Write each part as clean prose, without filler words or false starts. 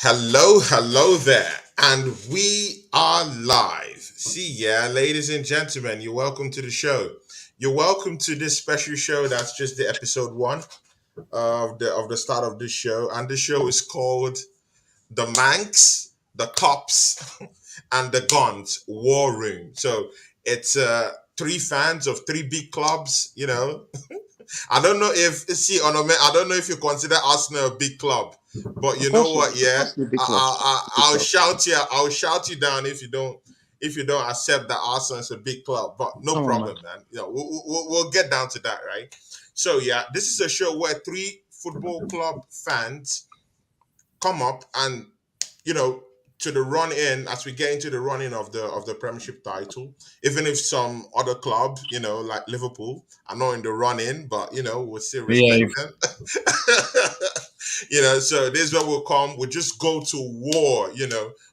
Hello there, and we are live. See, yeah, ladies and gentlemen, you're welcome to the show. You're welcome to this special show. That's just the episode one of the start of this show, and the show is called "The Manx, the Kops, and the Guns War Room." So it's three fans of three big clubs. I don't know if see on I don't know if you consider Arsenal a big club, but Of you know course, what? Yeah, Arsenal big I, club. I'll shout you. I'll shout you down if you don't accept that Arsenal is a big club. But no Come on, man. problem, man. We'll get down to that, right? So yeah, this is a show where three football club fans come up and you know to the run in as we get into the running of the Premiership title. Even if some other club, like Liverpool, are not in the run in, but we still respect Behave. them. So this is where we'll come. We'll just go to war,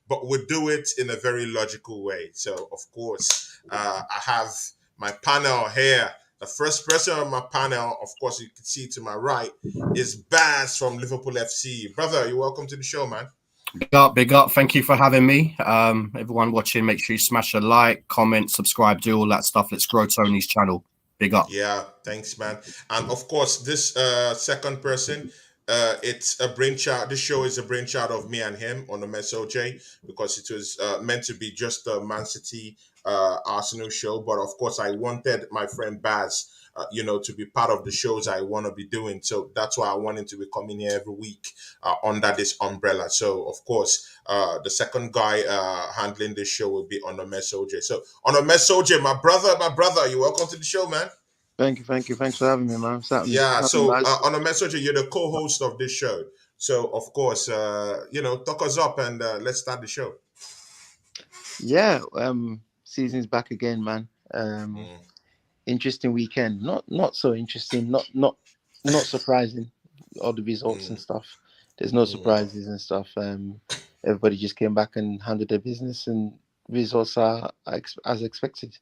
but we'll do it in a very logical way. So of course, I have my panel here. The first person on my panel, of course, you can see to my right, is Baz from Liverpool FC. Brother, you're welcome to the show, man. Big up, big up. Thank you for having me. Everyone watching, make sure you smash a like, comment, subscribe, do all that stuff. Let's grow Tony's channel. Big up. Yeah, thanks, man. And of course, this second person, it's a brainchild. This show is a brainchild of me and him on the MSOJ because it was meant to be just a Man City Arsenal show. But of course, I wanted my friend Baz, to be part of the shows I want to be doing. So that's why I wanted to be coming here every week under this umbrella. So of course, the second guy handling this show will be on the MSOJ. So on the MSOJ, my brother, you're welcome to the show, man. Thank you. Thanks for having me, man. What's happening? Yeah, What's so happening, guys? on the messenger, you're the co-host of this show. So of course, talk us up and let's start the show. Yeah, season's back again, man. Mm. Interesting weekend. Not so interesting. Not surprising. All the results and stuff. There's no surprises and stuff. Everybody just came back and handled their business, and results are as expected.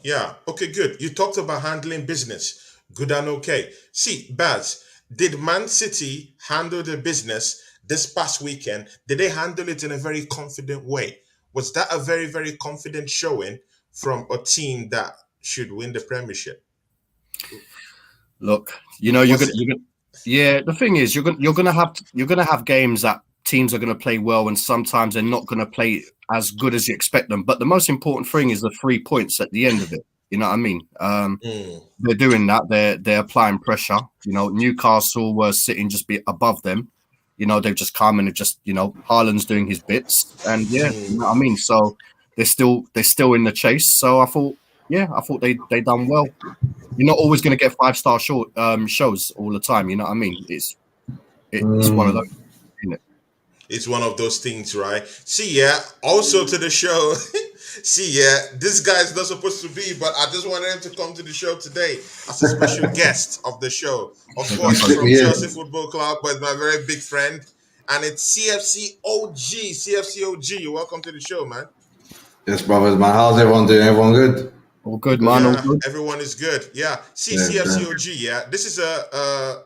Yeah. Okay. Good. You talked about handling business. Good and okay. See, Baz, did Man City handle the business this past weekend? Did they handle it in a very confident way? Was that a very, very confident showing from a team that should win the Premiership? Look, Was it? yeah. The thing is, you're gonna have games that teams are gonna play well, and sometimes they're not gonna play as good as you expect them. But the most important thing is the 3 points at the end of it. You know what I mean? They're doing that. They're applying pressure. Newcastle were sitting just above them. They've just come and just Haaland's doing his bits, and yeah, you know what I mean. So they're still in the chase. So I thought they done well. You're not always going to get 5-star shows all the time. You know what I mean? It's one of those. Isn't it? It's one of those things, right? See, yeah. Also to the show. See, yeah. This guy is not supposed to be, but I just wanted him to come to the show today as a special guest of the show. Of course, he's from Chelsea Football Club, but my very big friend. And it's CFC OG. CFC OG. You're welcome to the show, man. Yes, brothers, man. How's everyone doing? Everyone good? All good, man. All Yeah, good. everyone is good. Yeah. See, Yeah, CFC OG, yeah. This is a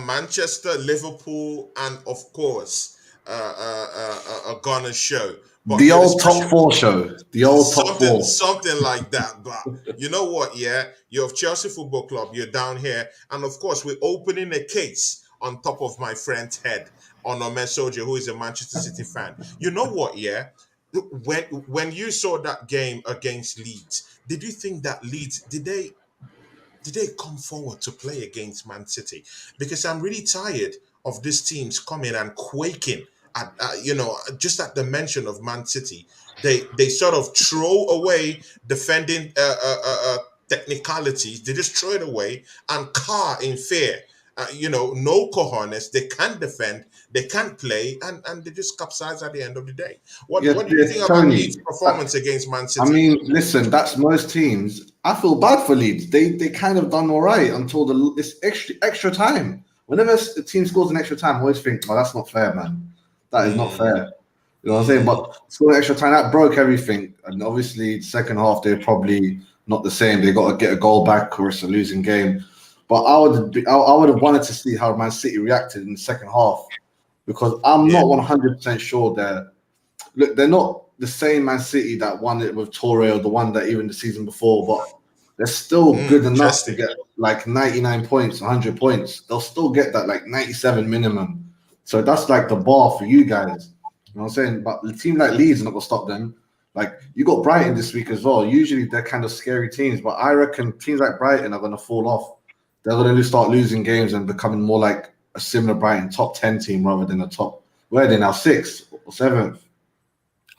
Manchester, Liverpool, and of course, a Ghana show. But the you're old special- top four show. The old top four. something like that. But you know what? Yeah, you're of Chelsea Football Club. You're down here, and of course, we're opening a case on top of my friend's head on Omer Soldier, who is a Manchester City fan. You know what? Yeah, when you saw that game against Leeds, did you think that Leeds did they come forward to play against Man City? Because I'm really tired of these teams coming and quaking at just at the mention of Man City. They sort of throw away defending technicalities. They just throw it away and car in fear. No cojones. They can't defend. They can't play, and they just capsize at the end of the day. What Yes, do you think about Tony. Leeds' performance against Man City? I mean, listen, that's most teams. I feel bad for Leeds. They kind of done all right until it's extra time. Whenever a team scores an extra time, I always think, oh, that's not fair, man. That is not fair. You know what I'm saying? But scoring extra time, that broke everything. And obviously, second half, they're probably not the same. They got to get a goal back or it's a losing game. But I would have wanted to see how Man City reacted in the second half. because I'm not 100% sure they're not the same Man City that won it with Torre or the one that even the season before, but they're still good enough to Interesting. get like 99 points, 100 points. They'll still get that like 97 minimum. So that's like the bar for you guys. You know what I'm saying? But the team like Leeds are not going to stop them. Like, you got Brighton this week as well. Usually they're kind of scary teams, but I reckon teams like Brighton are going to fall off. They're going to start losing games and becoming more like a similar Brighton top 10 team rather than a top, where are they now, 6th or 7th?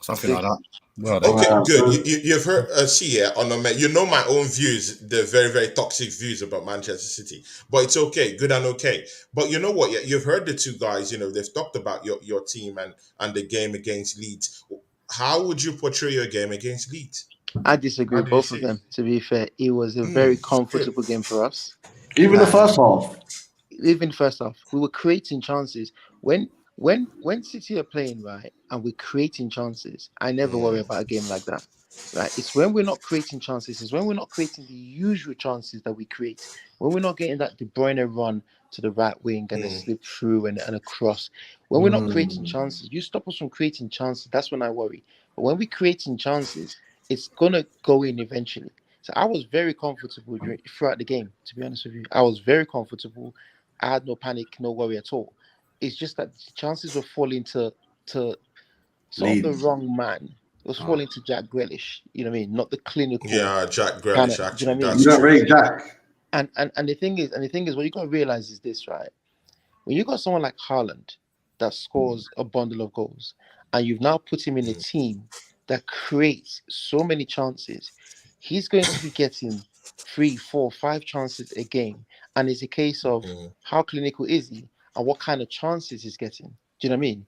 Something like that. Well, Okay, good. So You've heard, see, on the you know my own views, the very, very toxic views about Manchester City, but it's okay, good and okay. But you know what? Yeah, you've heard the two guys. You know, they've talked about your team and the game against Leeds. How would you portray your game against Leeds? I disagree How with did you both of see? them. To be fair, it was a very Good. comfortable game for us. even the first half. Even first half, we were creating chances. When City are playing right and we're creating chances, I never worry about a game like that. Right? It's when we're not creating chances, it's when we're not creating the usual chances that we create. When we're not getting that De Bruyne run to the right wing and a slip through and a cross. When we're not creating chances, you stop us from creating chances. That's when I worry. But when we're creating chances, it's gonna go in eventually. So I was very comfortable throughout the game. To be honest with you, I was very comfortable. I had no panic, no worry at all. It's just that the chances were falling to sort of the Leeds. wrong man. It was falling to Jack Grealish. You know what I mean? Not the clinical Yeah, Jack kind Grealish. of. Do you Actually, know what I You mean? that's don't true. rate Jack. And the thing is, what you got to realize is this, right? When you got someone like Haaland that scores a bundle of goals, and you've now put him in a team that creates so many chances, he's going to be getting 3, 4, 5 chances a game. And it's a case of how clinical is he and what kind of chances he's getting. Do you know what I mean?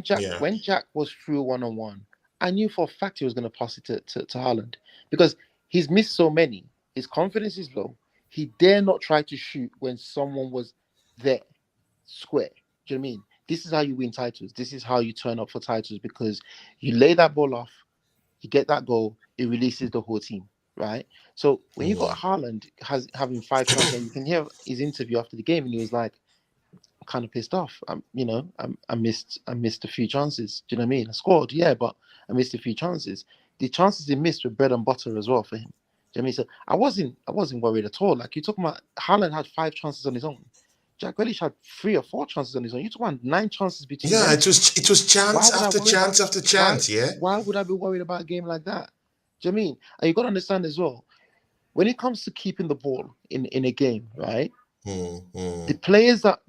Yeah. When Jack was through 1-on-1, I knew for a fact he was going to pass it to Haaland because he's missed so many. His confidence is low. He dare not try to shoot when someone was there, square. Do you know what I mean? This is how you win titles. This is how you turn up for titles because you lay that ball off, you get that goal, it releases the whole team, right? So when you got Haaland having 5 chances, and you can hear his interview after the game, and he was like, "I'm kind of pissed off. I missed a few chances. Do you know what I mean? I scored, yeah, but I missed a few chances. The chances he missed were bread and butter as well for him. Do you know what I mean? So I wasn't worried at all. Like you're talking about, Haaland had 5 chances on his own. Jack Grealish had 3 or 4 chances on his own. You're talking about 9 chances between Yeah, them. it was Why chance would I after worry about chance after why? chance. Yeah. Why would I be worried about a game like that? Do you know what I mean? And you got to understand as well, when it comes to keeping the ball in a game, right? The players that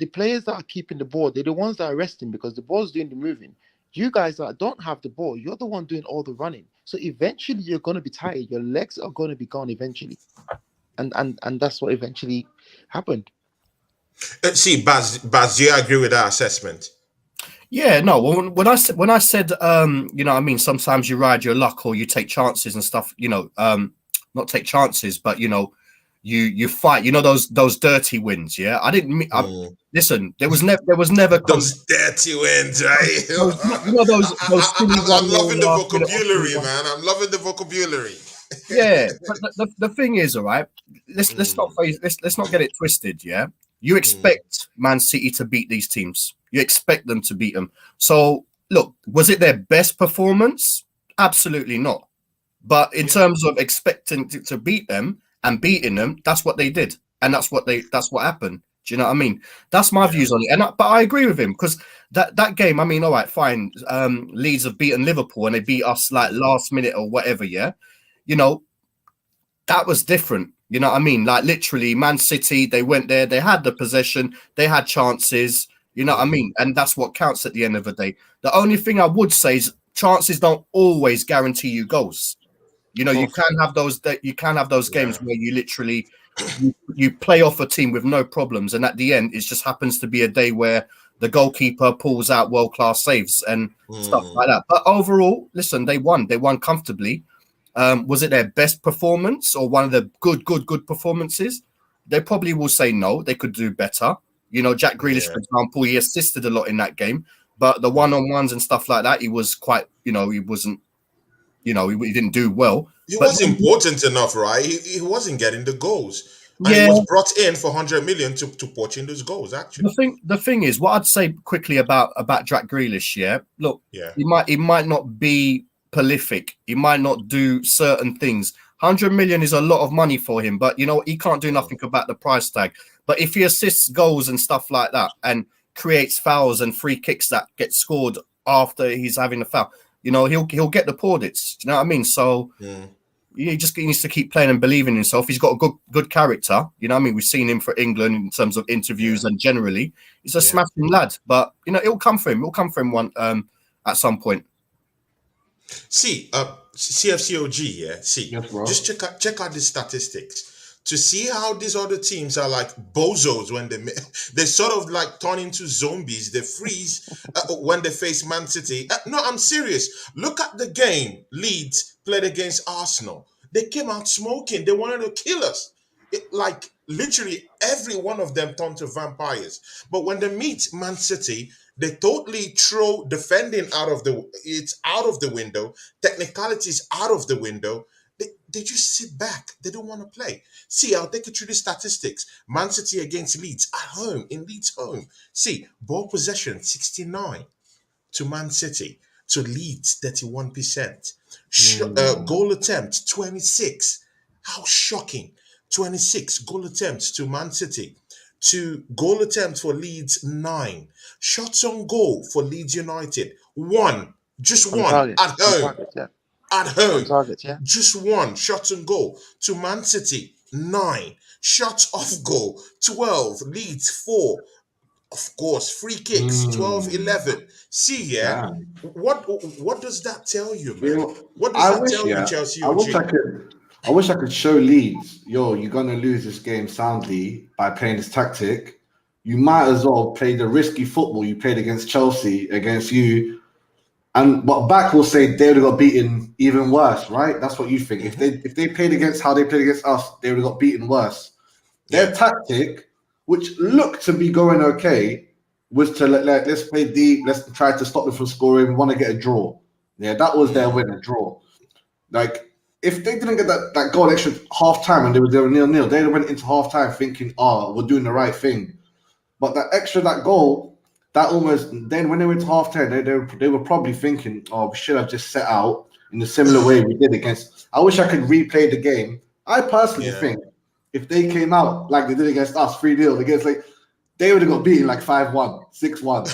are keeping the ball, they're the ones that are resting because the ball's doing the moving. You guys that don't have the ball, you're the one doing all the running. So eventually you're gonna be tired. Your legs are gonna be gone eventually. And that's what eventually happened. See, Baz, do you agree with that assessment? Yeah, no. When I said, you know, what I mean, sometimes you ride your luck or you take chances and stuff. You know, not take chances, but you know, you fight. You know those dirty wins. Yeah, I didn't. Listen, there was never Those dirty wins, right? you know those silly I'm 1-0 loving the last minute or vocabulary, 2-1. man. I'm loving the vocabulary. Yeah, but the thing is, all right. Let's not get it twisted. Yeah, you expect Man City to beat these teams. You expect them to beat them. So look, was it their best performance? Absolutely not. But in terms of expecting to beat them and beating them, that's what they did, and that's what happened. Do you know what I mean? That's my views on it. But I agree with him because that game. I mean, all right, fine. Leeds have beaten Liverpool and they beat us like last minute or whatever. Yeah, you know, that was different. You know what I mean? Like literally, Man City, they went there, they had the possession, they had chances. You know what I mean? And that's what counts at the end of the day. The only thing I would say is chances don't always guarantee you goals. You know, you can have those games where you literally you play off a team with no problems, and at the end, it just happens to be a day where the goalkeeper pulls out world-class saves and stuff like that. But overall, listen, they won comfortably. Was it their best performance or one of the good performances? They probably will say no. They could do better. You know, Jack Grealish, for example, he assisted a lot in that game, but the one-on-ones and stuff like that, he was quite, you know, he wasn't, you know, he didn't do well. He But was important enough, right? He wasn't getting the goals. and he Yeah, was brought in for 100 million to poach in those goals. Actually, the thing is, what I'd say quickly about Jack Grealish. Yeah, look, yeah, he might not be prolific. He might not do certain things. 100 million is a lot of money for him, but you know he can't do nothing about the price tag. But if he assists goals and stuff like that, and creates fouls and free kicks that get scored after he's having a foul, you know he'll get the plaudits. Do you know what I mean? So mm, he just needs to keep playing and believing in himself. He's got a good character. You know what I mean? We've seen him for England in terms of yeah, interviews and generally. He's a yeah. smashing lad. But, you know, it'll come for him. It'll come for him one at some point. See, CFCOG, yeah. See, Yes, bro. just check out the statistics to see how these other teams are like bozos when they sort of like turn into zombies. They freeze when they face Man City. No, I'm serious. Look at the game Leeds played against Arsenal. They came out smoking. They wanted to kill us. Like literally every one of them turned to vampires. But when they meet Man City, they totally throw defending out of the window, technicalities out of the window. They just sit back. They don't want to play. See, I'll take you through the statistics. Man City against Leeds at home, in Leeds home. See, ball possession 69 to Man City, to Leeds 31%. Goal attempt 26. How shocking. 26 goal attempts to Man City, to goal attempts for Leeds 9. Shots on goal for Leeds United 1. Just On one target. at On home. target, yeah. At On home. target, yeah. Just one shot on goal to Man City 9. Shots off goal 12. Leeds 4. Of course, free kicks 12, Mm, 11. See, yeah, damn. what does that tell you, You man? know, What does I that wish, tell you, yeah, Chelsea I wish I OG? could. I wish I could show Leeds, yo, you're gonna lose this game soundly by playing this tactic. You might as well play the risky football you played against Chelsea, against you. And but back will say they would have got beaten even worse, right? That's what you think. If they played against how they played against us, they would have got beaten worse. Yeah. Their tactic, which looked to be going okay, was to let's play deep, let's try to stop them from scoring. We want to get a draw. Yeah, that was their win, a draw. Like if they didn't get that goal extra half time and they were 0-0, they'd have went into half time thinking, oh, we're doing the right thing. But that goal, that almost then when they went to half time, they were probably thinking, oh, we should have just set out in a similar way we did against. I wish I could replay the game. I personally Yeah. think if they came out like they did against us, 3-0 against like they would have got beaten like 5-1, 6-1.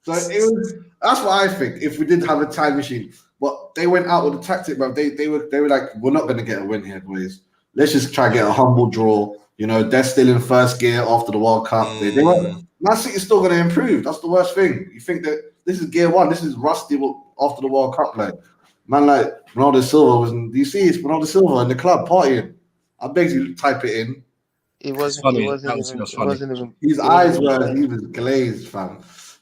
So that's what I think if we did have a time machine. But they went out with the tactic, bro. They were like, we're not gonna get a win here, boys. Let's just try and get a humble draw. You know, they're still in first gear after the World Cup. They weren't. Man City's still gonna improve. That's the worst thing. You think that this is gear one, this is rusty after the World Cup, like man, like Ronaldo Silva was. Do you see it's Ronaldo Silva in the club partying? I beg you, type it in. It It's wasn't. It funny. wasn't even. That's It funny. wasn't even. His It wasn't eyes even were he playing. was glazed, fam.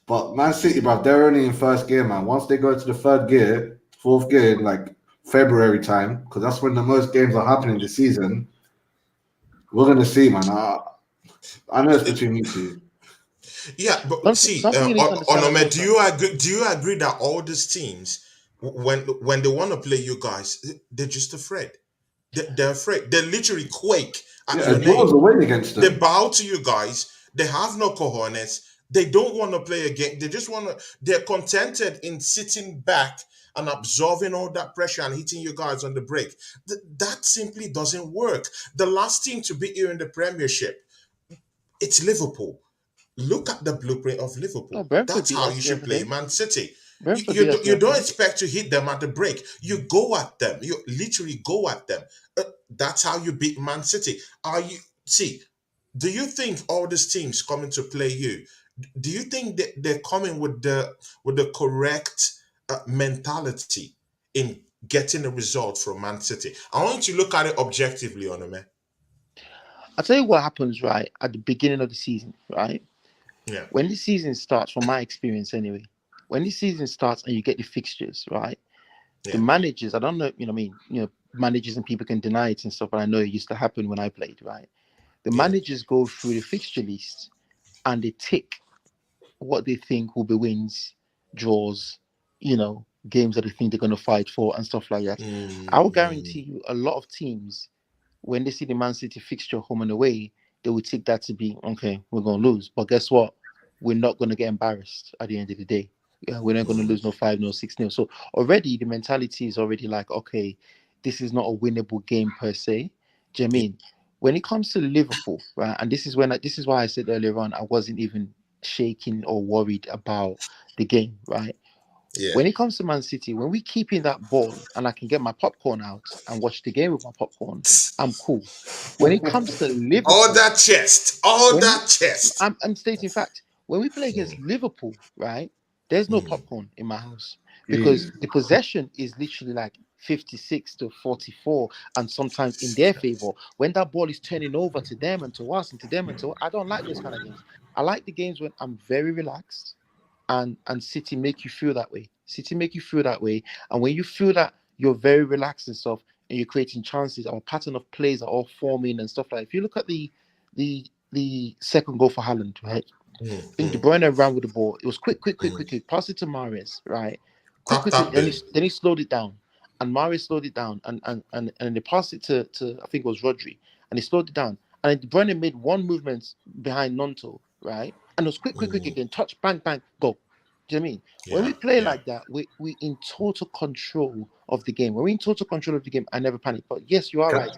But Man City, bro, they're only in first gear, man. Once they go to the third gear, fourth gear, in like February time, because that's when the most games are happening this season. We're gonna see, man. I know it's between you two. Yeah, but see, Something you need to understand as well, Onome, do sir. you agree? Do you agree that all these teams, when they want to play you guys, they're just afraid. They're afraid. They literally quake at Yeah, a your draw's name. a win against They them. bow to you guys. They have no cojones. They don't want to play a game. They just want to. They're contented in sitting back and absorbing all that pressure and hitting you guys on the break. That simply doesn't work. The last team to beat you in the Premiership, it's Liverpool. Look at the blueprint of No, Liverpool. Brentford That's beat how us you the should other play day. Man City. Brentford beat us the You other don't day. expect to hit them at the break. You go at them. You literally go at them. That's how you beat Man City. Are you see? Do you think all these teams coming to play you? Do you think that they're coming with the correct mentality in getting a result from Man City? I want you to look at it objectively, on man. I'll tell you what happens right at the beginning of the season, right? Yeah, When the season starts, from my experience anyway, when the season starts and you get the fixtures, right? The yeah, managers, I don't know, you know, what I mean, managers and people can deny it and stuff, but I know it used to happen when I played, right? The yeah. managers go through the fixture list and they tick what they think will be wins, draws, games that they think they're going to fight for and stuff like that. I will Mm, guarantee you a lot of teams when they see the Man City fixture home and away, they would take that to be, okay, we're going to lose. But guess what? We're not going to get embarrassed at the end of the day. Yeah, we're not going to lose no 5 no 6-0. So already the mentality is already like, okay, this is not a winnable game per se. Do you know what I mean? When it comes to Liverpool, right? And this is why I said earlier on I wasn't even shaking or worried about the game, right? Yeah. When it comes to Man City, when we keep in that ball and I can get my popcorn out and watch the game with my popcorn, I'm cool. When it comes to Liverpool, All that chest. All when that chest. I'm stating fact, when we play against Liverpool, right, there's no popcorn in my house because the possession is literally like 56 to 44 and sometimes in their favor. When that ball is turning over to them and to us and to them and to I don't like those kind of games. I like the games when I'm very relaxed and City make you feel that way. City make you feel that way. And when you feel that you're very relaxed and stuff and you're creating chances, our pattern of plays are all forming and stuff like that. If you look at the second goal for Haaland, right? I think De Bruyne ran with the ball. It was quick. Pass it to Mahrez, right? Quick. Then he slowed it down. And Mahrez slowed it down. And they passed it to I think it was Rodri. And he slowed it down. And then De Bruyne made one movement behind Nonto, right? And it was quick again. Touch, bang, bang, go. Do you know what I mean? When we play like that, we in total control of the game. When we're in total control of the game, I never panic. But yes, you are right.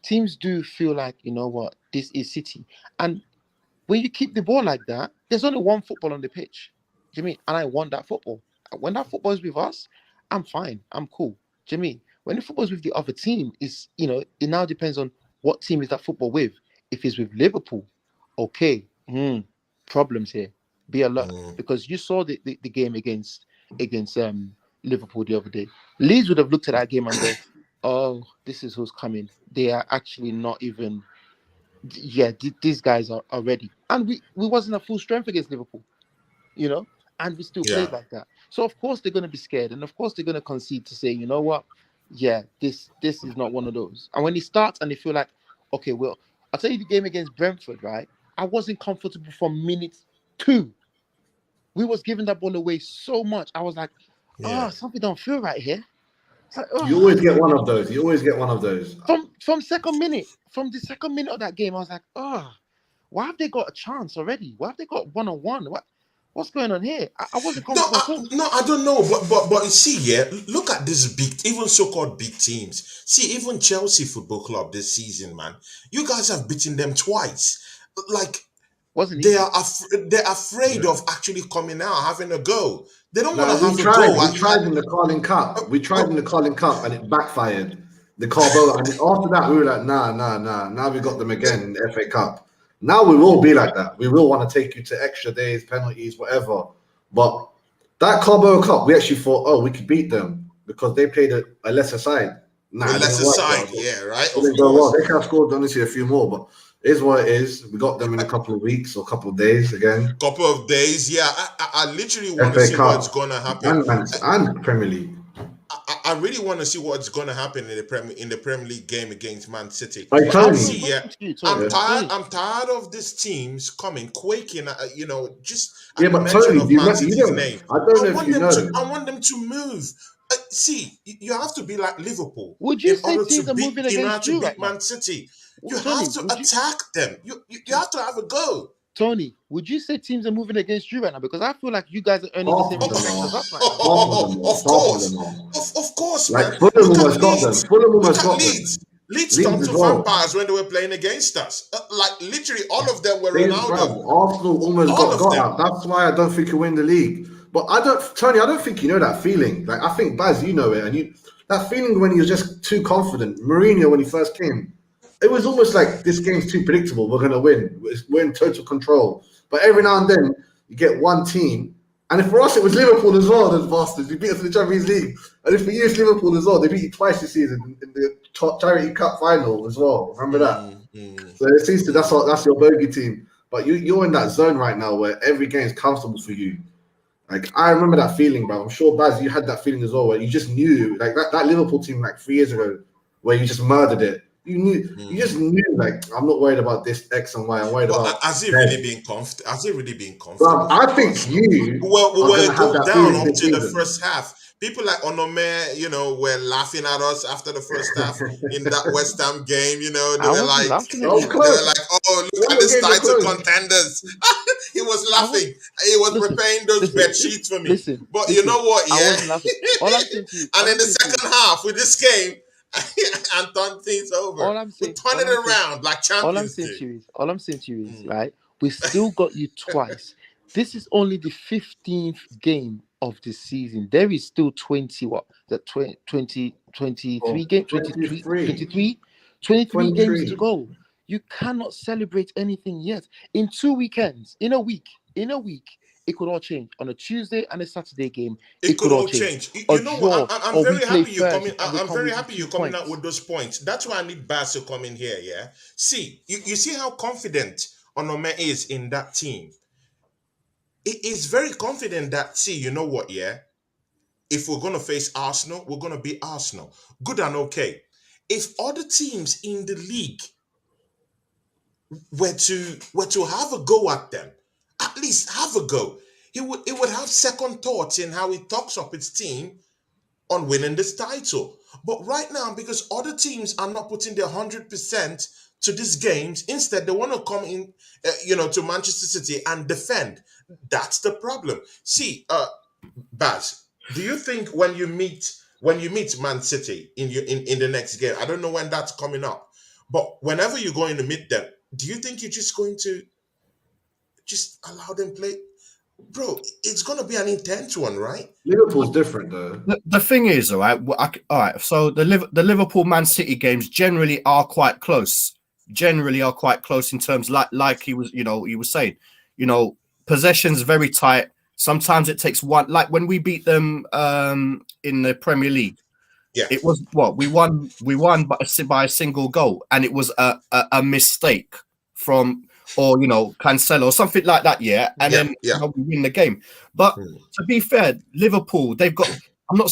Teams do feel like, you know what, this is City. And when you keep the ball like that, there's only one football on the pitch. Do you know what I mean? And I want that football. When that football is with us, I'm fine. I'm cool. Do you know what I mean? When the football is with the other team, is it now depends on what team is that football with. If it's with Liverpool, okay, problems here. Be alert because you saw the game against Liverpool the other day. Leeds would have looked at that game and go, "Oh, this is who's coming." They are actually not even. Yeah, these guys are ready, and we wasn't at full strength against Liverpool, and we still played like that. So of course they're going to be scared, and of course they're going to concede to say, you know what, yeah, this is not one of those. And when it starts and they feel like, okay, well, I'll tell you the game against Brentford, right? I wasn't comfortable from minute 2. We was giving that ball away so much. I was like, something don't feel right here. Like, you always get one of those. You always get one of those. From the second minute of that game, I was like, why have they got a chance already? Why have they got 1-on-1? What's going on here? I wasn't comfortable. I don't know, but you see, look at this even so-called big teams. See, even Chelsea Football Club this season, man, you guys have beaten them twice. Like, they're afraid of actually coming out, having a go. They don't want to have a go. We tried in the Carling Cup. And it backfired. The Carbo, and after that, we were like, nah. Now we got them again in the FA Cup. Now we will be like that. We will want to take you to extra days, penalties, whatever. But that Carbo Cup, we actually thought, we could beat them because they played a lesser side. A lesser side, right? So they go, well, they could have scored honestly a few more, but it is what it is. We got them in a couple of weeks or a couple of days again. Couple of days, yeah. I literally want to see what's going to happen. And Premier League. I really want to see what's going to happen in the Premier League game against Man City. I'm tired of these teams coming quaking. Just but Tony, of Man City's name. I don't know if you know. I want them to move. See, you have to be like Liverpool. Would you say teams are moving against you right Man City? You have to attack them. You have to have a go. Tony, would you say teams are moving against you right now? Because I feel like you guys are earning the same respect as us right now. Of course, like man. Fulham almost got them. Leeds turned to vampires when they were playing against us. Like literally, all of them were Ronaldo. Arsenal almost got out. That's why I don't think you win the league. But I don't think you know that feeling. Like I think Baz, you know it, and that feeling when you're just too confident. Mourinho when he first came. It was almost like this game's too predictable. We're going to win. We're in total control. But every now and then, you get one team. And for us, it was Liverpool as well, those bastards. They beat us in the Champions League. And if we use Liverpool as well, they beat you twice this season in the Charity Cup final as well. Remember that? So it seems that's your bogey team. But you're in that zone right now where every game is comfortable for you. Like, I remember that feeling, bro. I'm sure, Baz, you had that feeling as well, where you just knew, like that Liverpool team like 3 years ago, where you just murdered it. You just knew Like, I'm not worried about this X and Y. I'm worried But about has he Z. really been comfortable? Has he really been Bro, comfortable I for think Arsenal? you We are were gonna a have goal that down feeling up this to the season. first half. People like Onome, were laughing at us after the first half in that West Ham game. They I were wasn't like, laughing at Of you. they were like, course, "Oh, look when at the these games are title close. contenders." He was I was laughing. He was listen, preparing those listen, bed sheets for me. listen, But you listen. know what? I Yeah. wasn't laughing. All I'm saying to you, And all in I'm the saying to you, second half with this game, and turn things over. all I'm We saying, turn all it I'm saying, around like all I'm Champions saying to League. you is, all I'm saying to you is, Mm. right? We still got you twice. This is only the 15th game of the season. There is still 20, what? That 20, 23 game, 23, 23. 23, 23 games to 23. go. You cannot celebrate anything yet. In 2 weekends, in a week, it could all change. On a Tuesday and a Saturday game, It it could could all all change. change. A You know what? draw, I'm or we very play happy you first coming. and they I'm come very with you happy you're 2 coming out points. with those points. That's why I need Baz to come in here. Yeah. See, you see how confident Onome is in that team. He is very confident that. See, you know what? Yeah. If we're gonna face Arsenal, we're gonna beat Arsenal. Good and okay. If other teams in the league were to have a go at them, at least have a go, he would have second thoughts in how he talks up his team on winning this title. But right now, because other teams are not putting their 100% to these games, instead they want to come in, to Manchester City and defend. That's the problem. See, Baz, do you think when you meet Man City in the next game? I don't know when that's coming up, but whenever you're going to meet them, do you think you're just going to just allow them play? Bro, it's going to be an intense one, right? Liverpool's different though. The thing is, all right, all right. So the Liverpool Man City games generally are quite close. Generally are quite close in terms like he was saying, possession's very tight. Sometimes it takes one. Like when we beat them in the Premier League, Yeah. it was what we won by a single goal, and it was a mistake from Cancelo or something like that. Yeah, and Yeah, then yeah. we win the game. But to be fair, Liverpool, they've got.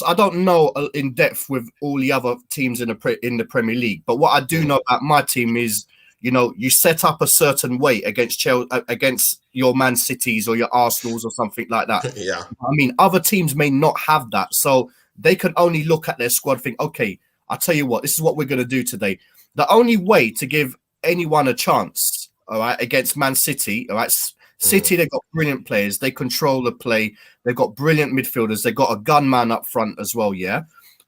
I don't know in depth with all the other teams in the Premier League, but what I do know about my team is, you set up a certain way against Chelsea, against your Man Cities or your Arsenals or something like that. Yeah. I mean, other teams may not have that, so they can only look at their squad and think, okay, I'll tell you what, this is what we're going to do today. The only way to give anyone a chance, all right, against Man City, all right, City, they've got brilliant players. They control the play. They've got brilliant midfielders. They've got a gunman up front as well, yeah?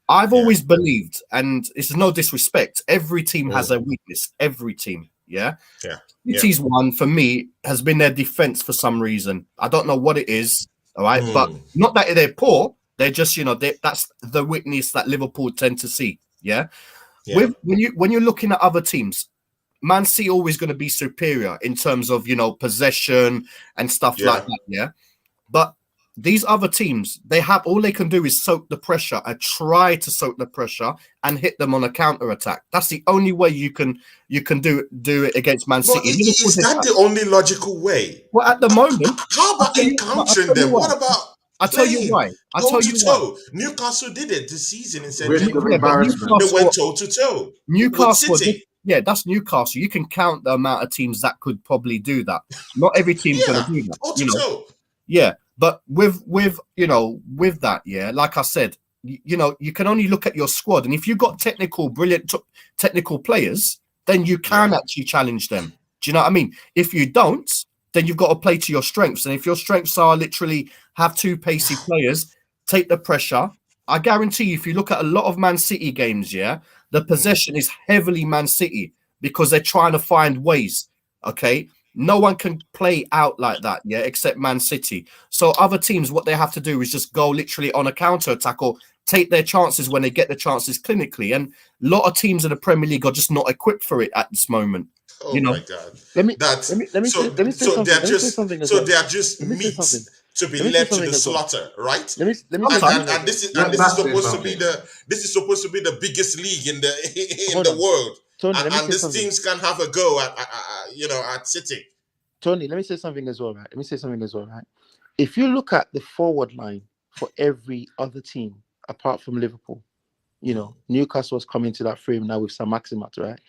I've always believed, and it's no disrespect, every team has a weakness. Every team, yeah? Yeah. City's one, for me, has been their defense for some reason. I don't know what it is, all right? But not that they're poor. They're just, that's the weakness that Liverpool tend to see, yeah? When you're looking at other teams, Man City always going to be superior in terms of, possession and stuff like that, yeah? But these other teams, all they can do is soak the pressure and try to soak the pressure and hit them on a counter attack. That's the only way you can do it against Man But City. is that the only logical way? Well, at the moment, How about encountering them? What about I'll tell you playing why. toe to toe? Newcastle did it this season in St. Risk of James. embarrassment. They went toe to toe with City. Yeah, that's Newcastle. You can count the amount of teams that could probably do that. Not every team's going to do that. Toe to toe. Yeah, but with that, yeah, like I said, you can only look at your squad, and if you've got brilliant technical players, then you can actually challenge them. Do you know what I mean? If you don't, then you've got to play to your strengths, and if your strengths are literally have two pacey players, take the pressure. I guarantee you, if you look at a lot of Man City games, yeah, the possession is heavily Man City because they're trying to find ways. Okay. No one can play out like that, yeah, except Man City. So other teams, what they have to do is just go literally on a counter attack or take their chances when they get the chances clinically. And a lot of teams in the Premier League are just not equipped for it at this moment. Oh my God! Let me say something. So they are just meat to be led to the slaughter, right? Let me say And this is supposed to be the biggest league in the world. Tony, and these teams can have a go at City. Tony, let me say something as well, right? If you look at the forward line for every other team apart from Liverpool, Newcastle was coming to that frame now with Sam Maximat, right?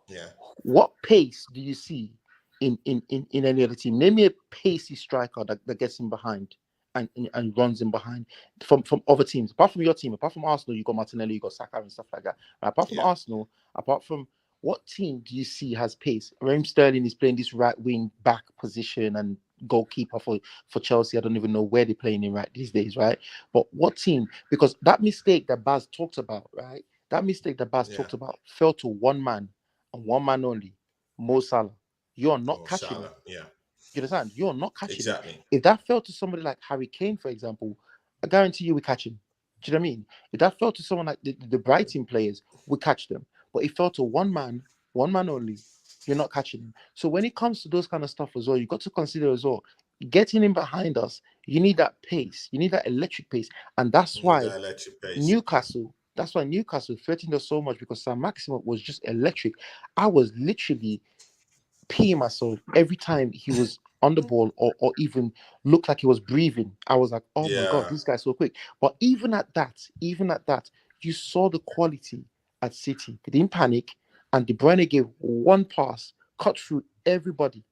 Yeah. What pace do you see in any other team? Name me a pacey striker that gets in behind and runs in behind from other teams. Apart from your team, apart from Arsenal, you got Martinelli, you got Saka and stuff like that. Right? Apart from Yeah. Arsenal, apart from what team do you see has pace? Raheem Sterling is playing this right wing back position and goalkeeper for Chelsea. I don't even know where they're playing in right these days, right? But what team? Because that mistake that Baz talked about, right? That mistake that Baz Yeah. talked about fell to one man and one man only, Mo Salah. You're not Mo catching him. Salah. Yeah. You understand? You're not catching him. Exactly. If that fell to somebody like Harry Kane, for example, I guarantee you we catch him. Do you know what I mean? If that fell to someone like the Brighton players, we catch them. But it fell to one man only, you're not catching him. So when it comes to those kind of stuff as well, you got to consider as well, getting in behind us, you need that pace, you need that electric pace. And that's why The electric pace. Newcastle threatened us so much because Sam Maximin was just electric. I was literally peeing myself every time he was on the ball or even looked like he was breathing. I was like, oh my God, Yeah. this guy's so quick. But even at that, you saw the quality at City. They didn't panic, and De Bruyne gave one pass, cut through everybody,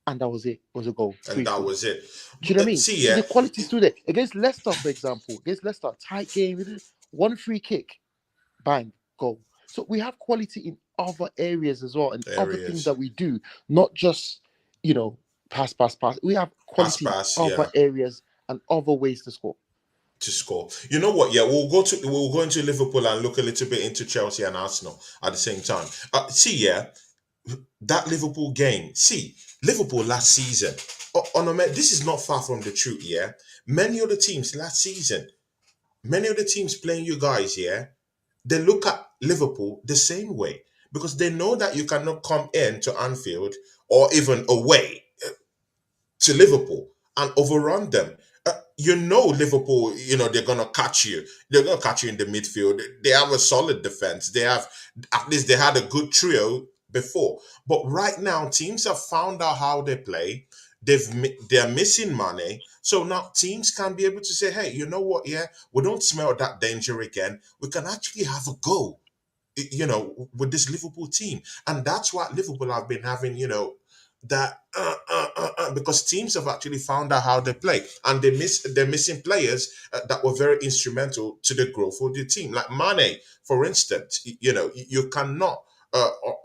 and that was it. It was a goal, And that 3-2. was it. Do you know what I mean? See, So yeah. the quality is still there. Against Leicester, for example, tight game, one free kick, bang, goal. So we have quality in other areas as well, and There other he things is. that we do, not just pass, pass, pass. We have quality in Pass. other Yeah. areas and other ways to score. To score. You know what? Yeah, we'll go into Liverpool and look a little bit into Chelsea and Arsenal at the same time. See, yeah, that Liverpool game. See, Liverpool last season. This is not far from the truth. Yeah, many of the teams last season, many of the teams playing you guys. Yeah, they look at Liverpool the same way because they know that you cannot come in to Anfield or even away to Liverpool and overrun them. Liverpool, they're going to catch you. They're going to catch you in the midfield. They have a solid defense. At least they had a good trio before. But right now, teams have found out how they play. They're missing money. So now teams can be able to say, hey, you know what? Yeah, we don't smell that danger again. We can actually have a go, with this Liverpool team. And that's what Liverpool have been having, that because teams have actually found out how they play, and they're missing players that were very instrumental to the growth of the team, like Mane, for instance. You cannot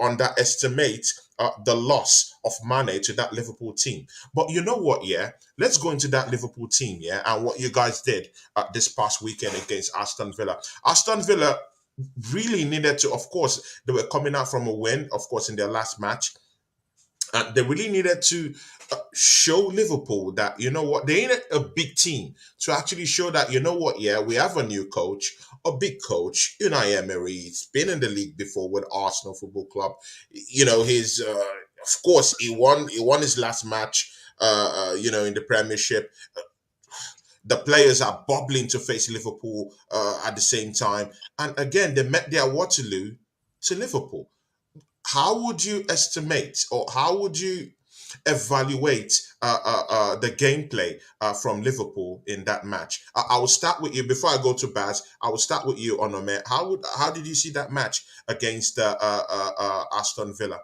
underestimate the loss of Mane to that Liverpool team. But you know what? Yeah, let's go into that Liverpool team. Yeah, and what you guys did this past weekend against Aston Villa. Aston Villa really needed to, of course, they were coming out from a win, of course, in their last match. They really needed to show Liverpool that, you know what, they needed a big team to actually show that, you know what, yeah, we have a new coach, a big coach, Unai Emery. He's been in the league before with Arsenal Football Club. He's, of course, he won his last match, in the Premiership. The players are bubbling to face Liverpool at the same time. And again, they met their Waterloo to Liverpool. How would you estimate, or how would you evaluate the gameplay from Liverpool in that match? I will start with you before I go to Baz. I will start with you, Onome. How did you see that match against Aston Villa,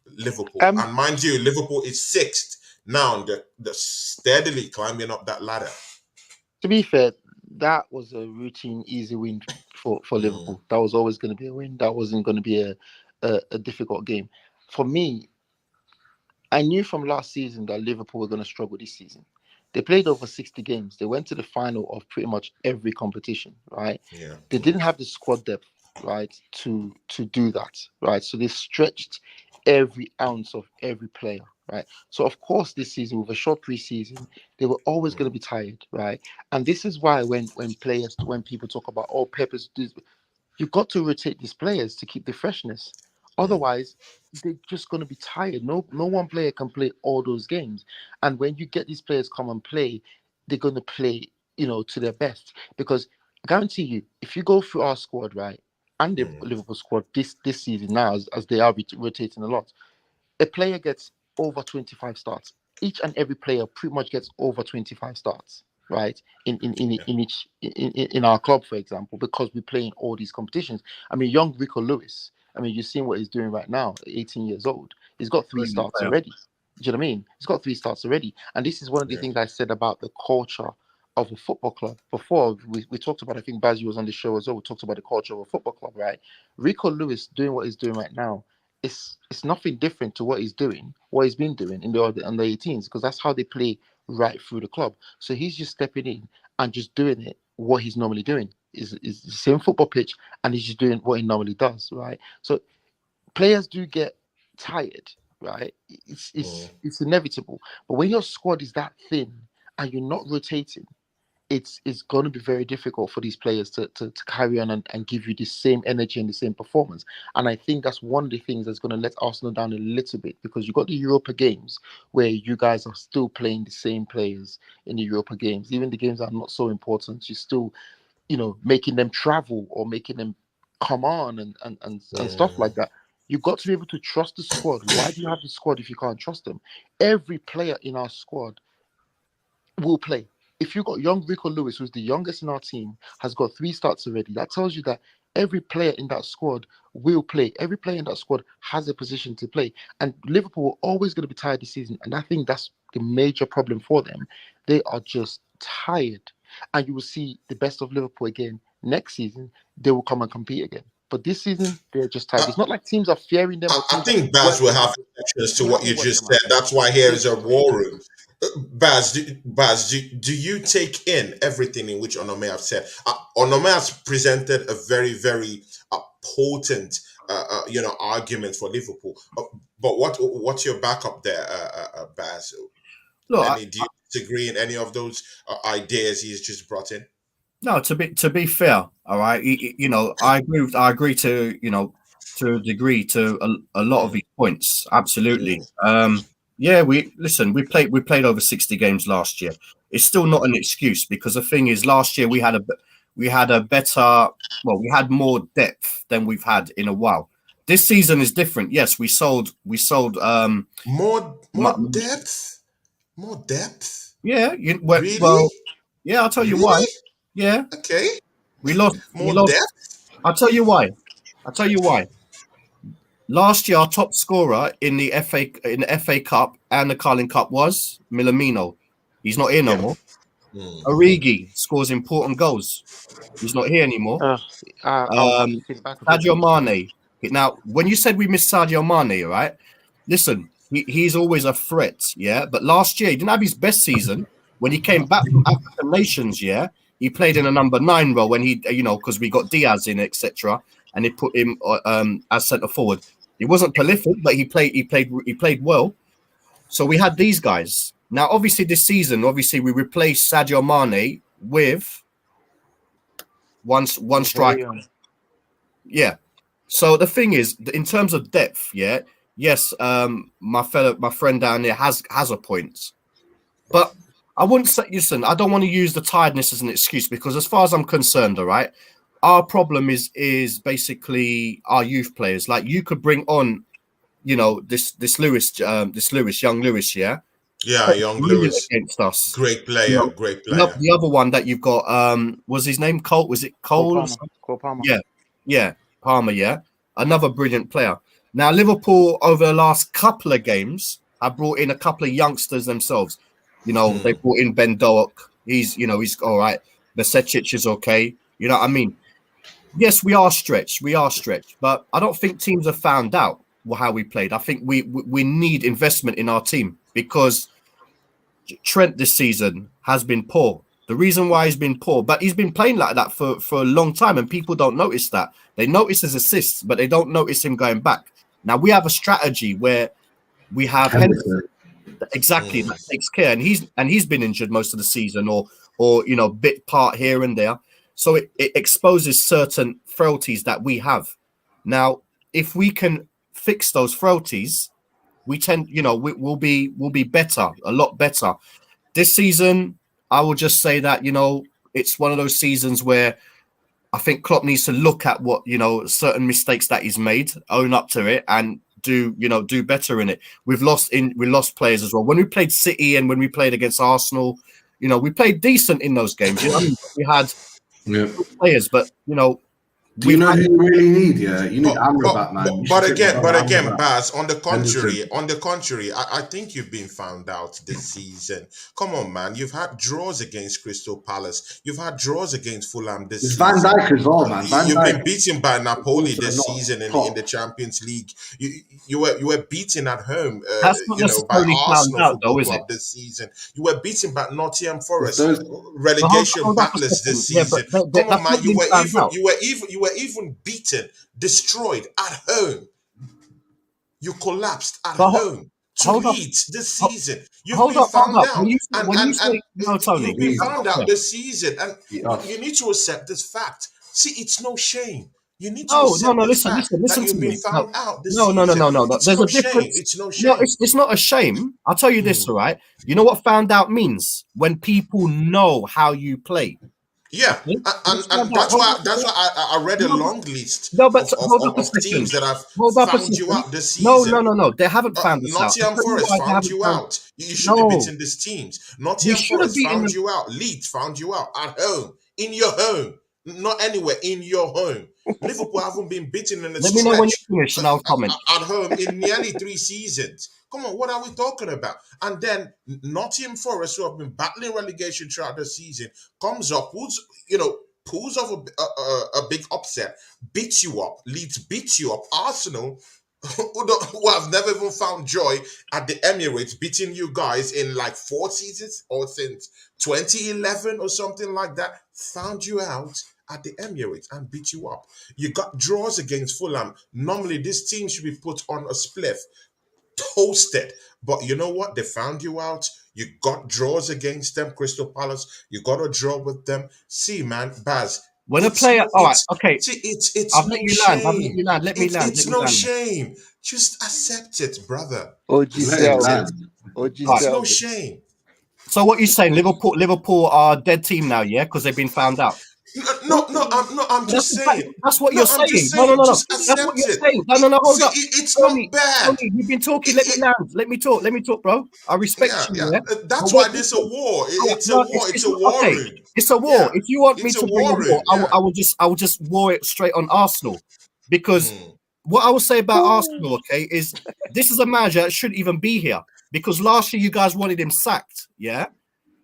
Liverpool? Um, And mind you, Liverpool is sixth now. They're steadily climbing up that ladder. to be fair, that was a routine, easy win for Mm, Liverpool. That was always going to be a win. That wasn't going to be a difficult game. For me, I knew from last season that Liverpool were going to struggle this season. They played over 60 games. They went to the final of pretty much every competition, right? yeah, They yeah. didn't have the squad depth, right, to do that, right? So they stretched every ounce of every player, right? So of course this season with a short preseason, they were always going to Mm, be tired, right? And this is why when people talk about Pep is this, you've got to rotate these players to keep the freshness. mm, Otherwise, they're just going to be tired. No one player can play all those games. And when you get these players come and play, they're going to play, to their best. Because I guarantee you, if you go through our squad, right, and the mm, Liverpool squad this season now, as they are rotating a lot, a player gets over 25 starts. Each and every player pretty much gets over 25 starts, right? yeah, In our club, for example, because we play in all these competitions. I mean, young Rico Lewis, I mean, you've seen what he's doing right now, 18 years old. He's got 3 Brilliant starts player. already. Do you know what I mean? He's got 3 starts already. And this is one of the things I said about the culture of a football club. Before, we talked about, I think Bazzi was on the show as well, we talked about the culture of a football club, right? Rico Lewis doing what he's doing right now, it's nothing different to what he's been doing in the 18s, because that's how they play right through the club. So he's just stepping in and just doing it, what he's normally doing. Is the same football pitch, and he's just doing what he normally does, right? So players do get tired, right? It's inevitable. But when your squad is that thin and you're not rotating, it's going to be very difficult for these players to carry on and give you the same energy and the same performance. And I think that's one of the things that's going to let Arsenal down a little bit, because you've got the Europa games where you guys are still playing the same players in the Europa games. Even the games that are not so important, you're still, making them travel or making them come on and stuff like that. You've got to be able to trust the squad. Why do you have the squad if you can't trust them? Every player in our squad will play. If you've got young Rico Lewis, who's the youngest in our team, has got 3 starts already, that tells you that every player in that squad will play. Every player in that squad has a position to play. And Liverpool are always going to be tired this season. And I think that's the major problem for them. They are just tired. And you will see the best of Liverpool again next season. They will come and compete again. But this season, they're just tired. It's not like teams are fearing them. I think Baz will have reactions to what you just said. That's why here is a war room. Baz, do you take in everything in which Onome have said? Onome has presented a very, very potent, argument for Liverpool. But what's your backup there, Baz? Look, Do you disagree in any of those ideas he's just brought in? No, to be fair, all right. I agree to to a degree to a lot of these points. Absolutely. Yeah, we played over 60 games last year. It's still not an excuse, because the thing is, last year we had a better, we had more depth than we've had in a while. This season is different. Yes, we sold more depth. More depth. Yeah, really? Well, yeah, I'll tell you why. Yeah. Okay. We lost. Depth. I'll tell you why. Last year, our top scorer in the FA Cup and the Carling Cup was Milamino. He's not here no more. Origi scores important goals. He's not here anymore. Sadio Mane. Now, when you said we missed Sadio Mane, right? Listen, he's always a threat, yeah. But last year, he didn't have his best season. When he came back from African Nations, yeah, he played in a number 9 role when he, because we got Diaz in, etc., and they put him as centre forward. He wasn't prolific, but he played well. So we had these guys. Now, obviously, this season, we replaced Sadio Mane with one striker. Yeah. So the thing is, in terms of depth, yeah, yes, my friend down there has a point, but I wouldn't say. Listen, I don't want to use the tiredness as an excuse, because as far as I'm concerned, all right, our problem is basically our youth players. Like, you could bring on, this young Lewis, yeah. Yeah, young Lewis against us. Great player, great player. The other one that you've got, was his name Cole? Was it Cole? Cole Palmer. Yeah, Palmer. Yeah, another brilliant player. Now, Liverpool over the last couple of games have brought in a couple of youngsters themselves. They brought in Ben Doak. He's all right. Besecic is okay. You know what I mean? Yes, we are stretched, but I don't think teams have found out how we played. I think we need investment in our team, because Trent this season has been poor. The reason why he's been poor, but he's been playing like that for a long time, and people don't notice that. They notice his assists, but they don't notice him going back. Now, we have a strategy where we have Henderson, exactly, that takes care, and he's been injured most of the season, or bit part here and there. So it exposes certain frailties that we have. Now, if we can fix those frailties, we we'll be better, a lot better. This season, I will just say that, it's one of those seasons where I think Klopp needs to look at what, certain mistakes that he's made, own up to it, and do better in it. We lost players as well. When we played City and when we played against Arsenal, we played decent in those games. We had players, but Do you know who you really need? Yeah, you need Amrabat, man. You should But take my again, brother Amrabat. Baz, on the Henderson. contrary, I think you've been found out this season. Come on, man. You've had draws against Crystal Palace. You've had draws against Fulham this It's Van season. Dijk as well, man. Van You've been Dijk beaten by Napoli also this not season in top. the Champions League. You were beaten at home, That's not by necessarily found Arsenal out, though, Football is Club it? this season. You were beaten by Nottingham It's Forest, those, relegation Hold up a battlers second. this Yeah, season. but Come on, that's man. not being found out. You were even beaten, destroyed at home. You collapsed at But home to hold up. Leeds this Ho- season. You've Hold been up, hold found up. out, When you say no, Tony, you've been Leeds. found out this season, and Us. you need to accept this fact. See, it's no shame. You need to no, accept this listen, fact that listen to you've been me. found out this No. season. No. It's There's no a shame. difference. It's no No, shame. it's not a shame. I'll tell you this, all right? You know what found out means? When people know how you play. Yeah, Okay? and that's why I read a long list No, but hold up a of second. teams that have Hold up a found you second. out this season. No. They haven't found us out. I'll Nottingham tell you Forest why they found haven't you found. out. You should be No, beating these teams. we Nottingham should have Forest beaten found them. you out. Leeds found you out at home, in your home, not anywhere, in your home. Liverpool haven't been beaten in a Let me know when stretch you finish, and I'll comment. at home in nearly 3 seasons. Come on, what are we talking about? And then Nottingham Forest, who have been battling relegation throughout the season, comes up, pulls off a big upset, beats you up. Leeds beats you up. Arsenal, who have never even found joy at the Emirates, beating you guys in like 4 seasons or since 2011 or something like that, found you out at the Emirates and beat you up. You got draws against Fulham. Normally, this team should be put on a spliff, toasted. But you know what? They found you out. You got draws against them, Crystal Palace. You got a draw with them. See, man, Baz. When a player, all right, okay, It's I've no let you land. shame. Let me land. It's no shame. Just accept it, brother. OG Let him Selby. land. OG It's no Selby. shame. So what you saying? Liverpool are a dead team now, yeah, because they've been found out. I'm just saying. That's what No, you're I'm saying. just No. saying. Just That's what accept you're it. saying. No. Hold See, up. it's Tony, not bad. You've been talking. It- Let me land. Let me talk, bro. I respect you, yeah. That's But why what? there's a war. No, It's a war. It's a war okay. room. It's a war. Yeah, If you want me it's a to bring a war war, room. Yeah. I will just war it straight on Arsenal, because Mm. what I will say about Arsenal, okay, is this is a manager that shouldn't even be here, because last year you guys wanted him sacked, yeah.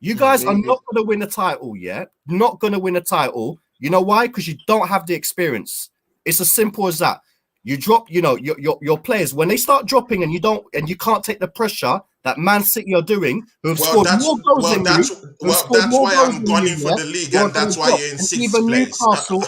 You guys are not going to win a title, yeah. Not going to win a title. You know why? Because you don't have the experience. It's as simple as that. You drop, your players when they start dropping, and you can't take the pressure that Man City are doing, who have scored more goals than you. That's why I'm gunning for the league, and that's why you're in 6th place.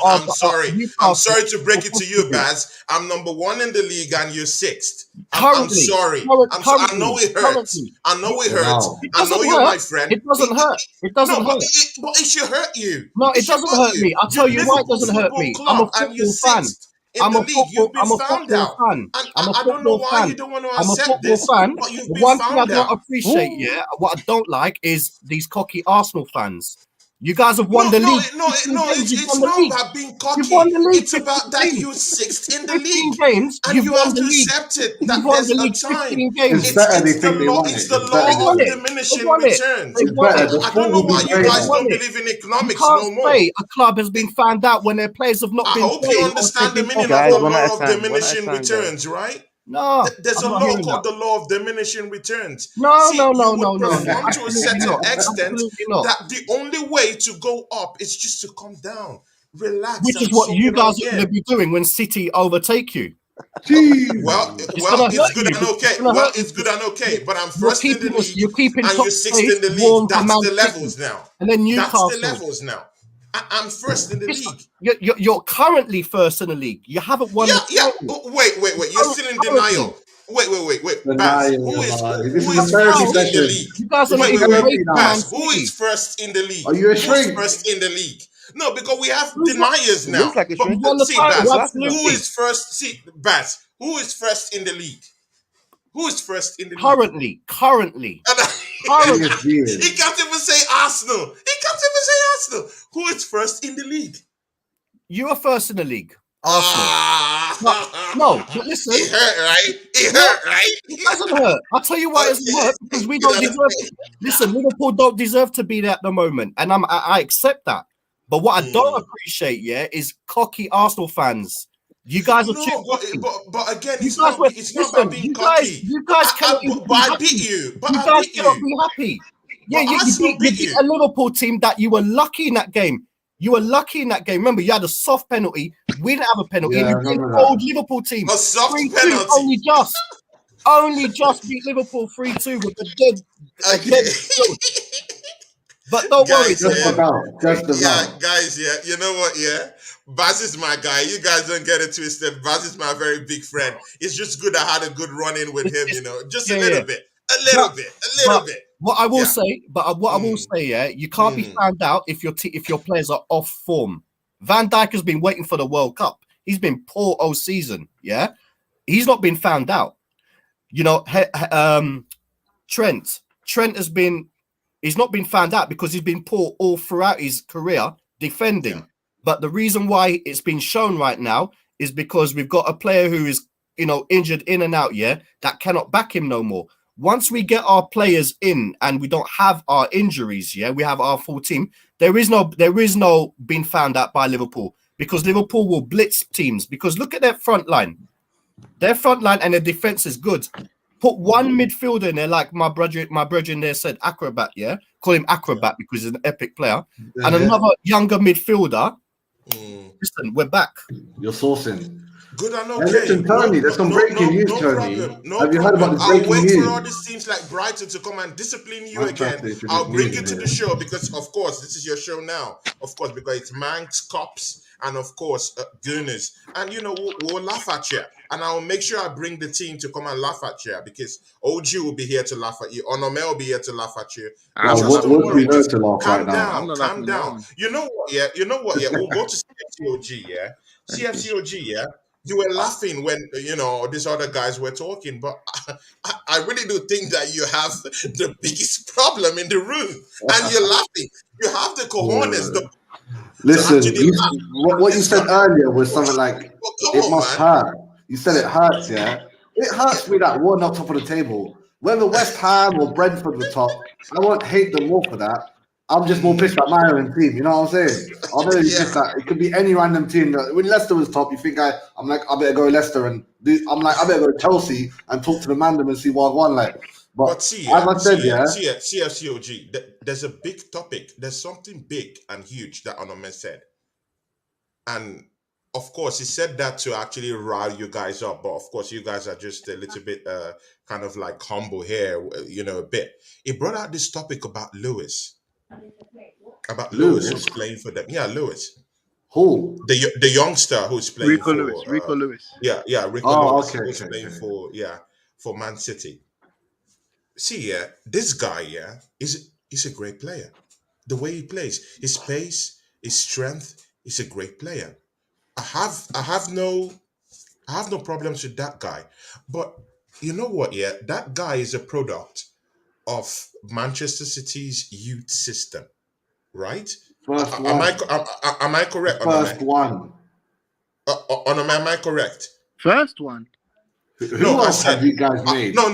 I'm sorry. I'm sorry to break it to you, Baz. I'm number 1 in the league, and you're 6th. I'm sorry. I know it hurts. I know it hurts. Wow. I know you're my friend. It doesn't hurt. It doesn't hurt. But it should hurt you. No, it doesn't hurt me. I'll tell you why it Liverpool doesn't hurt Football me. Club, I'm a and you're football fan. 6th in the league. You've been found out. Fan. And I'm a I don't know football why fan. you don't want to I'm a accept football this, fan. but you've The been one thing I found don't out. appreciate, yeah, what I don't like is these cocky Arsenal fans. You guys have won the league. It's not about being cocky. You've won the league. It's about that you're 6th in the 15 league. games. And You've you won have the to league. accept it You've that won there's the a league time. 15 games. It's better they the think they law. won it. It's the It's better law they of won it. diminishing They won it. returns. They It's won better. it. The I don't form know will why be you great, guys man. don't believe in You economics can't no more. say a club has been found out when their players have not I been hope you playing. understand the meaning of Guys, the one at a law of time, diminishing guys. returns, right? No, There's I'm a not law hearing called that. the law of diminishing returns. No. See, you would perform to a Absolutely certain not. extent Absolutely not. that the only way to go up is just to come down, relax, Which is and what soak you it all guys are going to in. be doing when City overtake you. Well, It's going to it's hurt good you. and okay. It's gonna Well, hurt you. it's good and okay. But I'm You're first in the keeping us. league, You're keeping and top you're 6th place in the league. warm for That's Man the City. levels now. And then That's the Newcastle. levels now. I'm first in the league. You're currently first in the league. You haven't won the Yeah. title. Oh, wait. You're still in denial. Wait. Baz, This who is a is therapy first in the session. league? You guys are not This is even therapy rated now. Man Baz, who City. is first in the league? Are you a Who's shrink? first in the league? No, because we have Who's deniers It now. looks like a But shrink. Won the see, title. Baz, Absolutely. who is first? See, Baz, who is first in the league? Who is first in the league? Currently. He can't even say Arsenal. Who is first in the league? You are first in the league. Arsenal. No, but listen. It hurt, right? It doesn't hurt. I'll tell you why it doesn't hurt, because we don't deserve it. Listen, Liverpool don't deserve to be there at the moment, and I accept that. But what I don't appreciate, is cocky Arsenal fans. You guys are too No, cocky. but again, You it's guys not were, it's not listen, about being cocky. you guys cannot even But be I happy. beat you. But You I guys beat cannot you. be happy. Yeah, But you Arsenal beat beat you. a Liverpool team that you were lucky in that game. You were lucky in that game. Remember, you had a soft penalty. We didn't have a penalty. Yeah, And I you beat remember an that. old Liverpool team. A soft 3-2, penalty. only just beat Liverpool 3-2 with a dead field. But don't worry. Guys, Don't Just worry. about. Just yeah, about. guys, yeah. You know what? Yeah, Baz is my guy. You guys don't get it twisted. Baz is my very big friend. It's just good I had a good run in with him. You know, just a little bit, a little But, bit, a little bit. what I will Yeah. say, you can't be found out if your players are off form. Van Dijk has been waiting for the World Cup. He's been poor all season. Yeah, he's not been found out. You know, Trent has been. He's not been found out because he's been poor all throughout his career defending. Yeah. But the reason why it's been shown right now is because we've got a player who is, injured in and out, that cannot back him no more. Once we get our players in and we don't have our injuries, we have our full team. There is no being found out by Liverpool because Liverpool will blitz teams because look at their front line. Their front line and their defense is good. Put one midfielder in there, like my brethren there said, Acrobat, call him Acrobat because he's an epic player, and another younger midfielder. Listen, we're back. You're sourcing. Good and Hey, okay. listen, Tony, there's some breaking news, Tony. Have you heard about this breaking I'll wait news? for all these teams like Brighton to come and discipline you again. Fantastic. I'll bring you News, to the show because, of course, this is your show now. Of course, because it's Manx, Kops, and of course, Gooners. And, we'll laugh at you. And I'll make sure I bring the team to come and laugh at you because OG will be here to laugh at you. Onome will be here to laugh at you. What do we know to laugh right now? Calm down. You know what, yeah? We'll go to CFCOG, yeah? CFCOG, yeah? You were laughing when, these other guys were talking, but I really do think that you have the biggest problem in the room. And you're laughing. You have the cojones. Listen, what you said earlier was something like, it must hurt. You said it hurts, yeah? It hurts me that one up top of the table. Whether West Ham or Brentford were top, I won't hate them more for that. I'm just more pissed at my own team. You know what I'm saying? I know it's just that it could be any random team. When Leicester was top, you think I'm like, I better go Leicester and do. I'm like, I better go Chelsea and talk to the mandem and see what I won. Like, but see, as I said, CFCOG, there's a big topic. There's something big and huge that Onome said, and of course, he said that to actually rile you guys up. But of course, you guys are just a little bit kind of like humble here, a bit. He brought out this topic about Lewis. About Lewis who's playing for them. Yeah, Lewis. Who? The youngster who's playing Rico for Lewis. Rico Lewis. Yeah, Rico Lewis. Okay, Who's playing for Man City. See, this guy, he's a great player. The way he plays, his pace, his strength, he's a great player. I have no problems with that guy. But you know what, that guy is a product of Manchester City's youth system, right? First one. Am I correct? First one. Am I correct? First one. Who else have you guys made? No.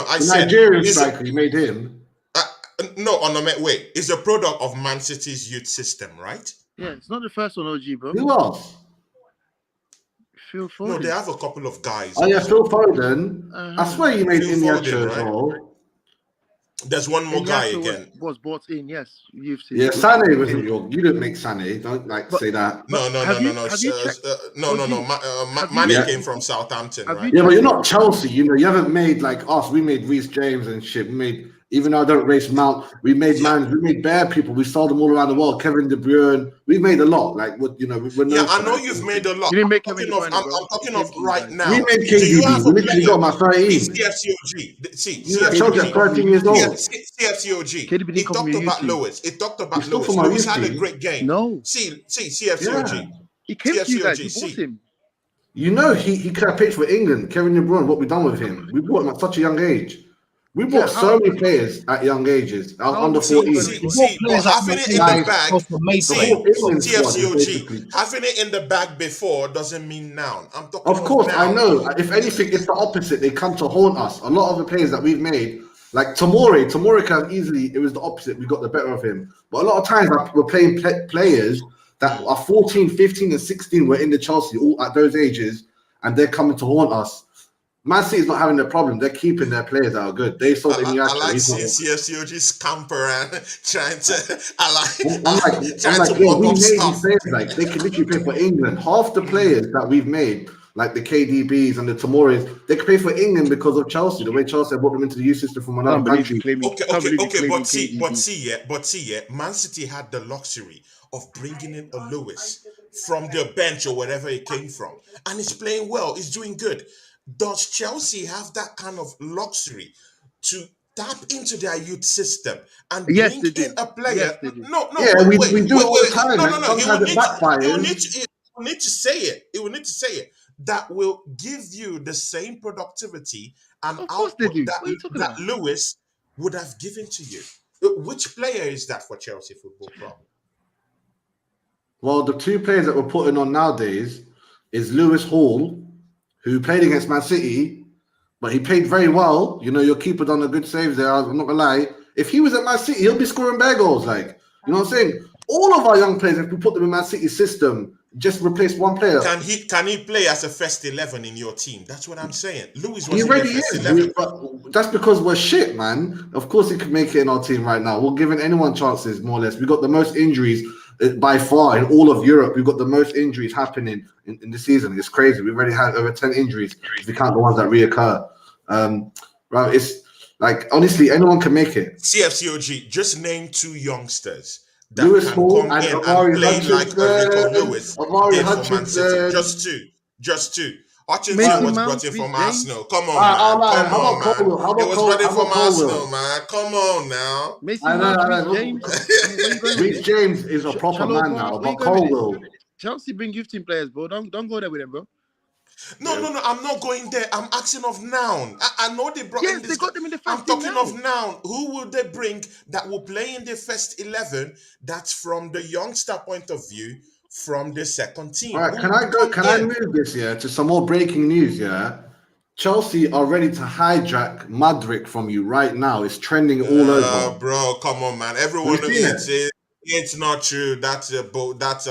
I said Nigerian striker. You made him. No, wait. It's a product of Man City's youth system, right? Yeah, it's not the first one, OG, bro. Who else? Phil Foden. No, they have a couple of guys. Oh yeah, Phil Foden. I swear you made Iniesta as well. There's one more guy again. Was bought in, yes. You've seen. Yeah, Sané wasn't your. You didn't make Sané. Don't say that. No. Mane came from Southampton, right? Yeah, but you're not Chelsea. You haven't made like us. We made Reece James and shit. We made, even though I don't race Mount, we made we made bare people. We sold them all around the world. Kevin De Bruyne. We made a lot. Like what I know you've made a lot. You didn't make I'm talking of right now. We made KDB. We literally got my 13. CFCOG. See, Chelsea at 13 years old. CFCOG. He talked about Lewis. Lewis had a great game. No. See, CFCOG. Yeah. He came to you guys. You bought him. You know he could have pitched for England. Kevin De Bruyne. What we done with him? We bought him at such a young age. We bought so many players at young ages. Under 14. But having it in the bag, CFCOG, having it in the bag before doesn't mean now. Of course, I know. If anything, it's the opposite. They come to haunt us. A lot of the players that we've made Like Tomori can easily, it was the opposite. We got the better of him. But a lot of times we're playing players that are 14, 15, and 16 were in the Chelsea all at those ages, and they're coming to haunt us. Man City's not having a problem. They're keeping their players that are good. They sold I like seeing CFCOG scamper and trying to. I'm like, yo, we made these players like they can literally play for England. Half the players that we've made, like the KDBs and the Tomoris, they can play for England because of Chelsea. The way Chelsea brought them into the youth system from another country. Okay, but see, Man City had the luxury of bringing in a Lewis from the bench or wherever he came from, and he's playing well. He's doing good. Does Chelsea have that kind of luxury to tap into their youth system and bring in a player? Yes, they do. We do it all the time. He will need to say it. He will need to say it. That will give you the same productivity and output that Lewis would have given to you. Which player is that for Chelsea Football Club? Well, the two players that we're putting on nowadays is Lewis Hall, who played against Man City, but he played very well. You know, your keeper done a good save there. I'm not gonna lie. If he was at Man City, he'll be scoring bare goals. Like, you know what I'm saying? All of our young players, if we put them in Man City's system, just replace one player. Can he play as a first 11 in your team? That's what I'm saying. Lewis was he already is. But that's because we're shit, man. Of course, he could make it in our team right now. We're giving anyone chances, more or less. We got the most injuries by far in all of Europe. We've got the most injuries happening in the season. It's crazy. We've already had over 10 injuries. We count the ones that reoccur. Right? It's like, honestly, anyone can make it. CFCOG, just name two youngsters that Lewis can Hall come and in Amari and play like Rico Lewis Amari did for Man City. Hutchinson. Just two. Hutchinson was brought in from Arsenal. Come on, man. How about Colwell? It was brought in from Arsenal, man. Come on now. Reece James is a proper man now, but Colwell. Chelsea bring gifting players, bro. Don't go there with them, bro. No. I'm not going there. I'm asking of now. I know they brought in this. They got them in the first I'm talking of now. Who will they bring that will play in the first 11? That's from the youngster point of view, from the second team. All right, can I move this to some more breaking news? Chelsea are ready to hijack Mudryk from you right now. It's trending all over. Bro, come on, man. Everyone knows it's not true. That's a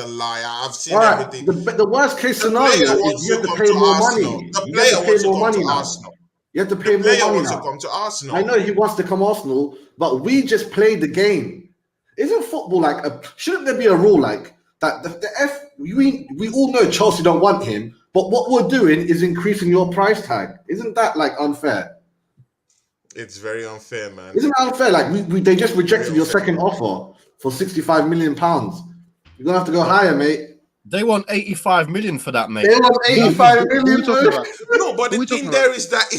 lie. I've seen everything. The worst case scenario is you have to pay more money. The player wants to come to Arsenal. You have to pay more money. The player wants to come to Arsenal. I know he wants to come Arsenal, but we just played the game. Isn't football like shouldn't there be a rule like that? We all know Chelsea don't want him, but what we're doing is increasing your price tag. Isn't that like unfair? It's very unfair, man. Isn't it unfair? Like they just rejected your second offer for £65 million. You're gonna have to go higher, mate. They want 85 million for that, mate. They want 85 million. No, but the thing there is that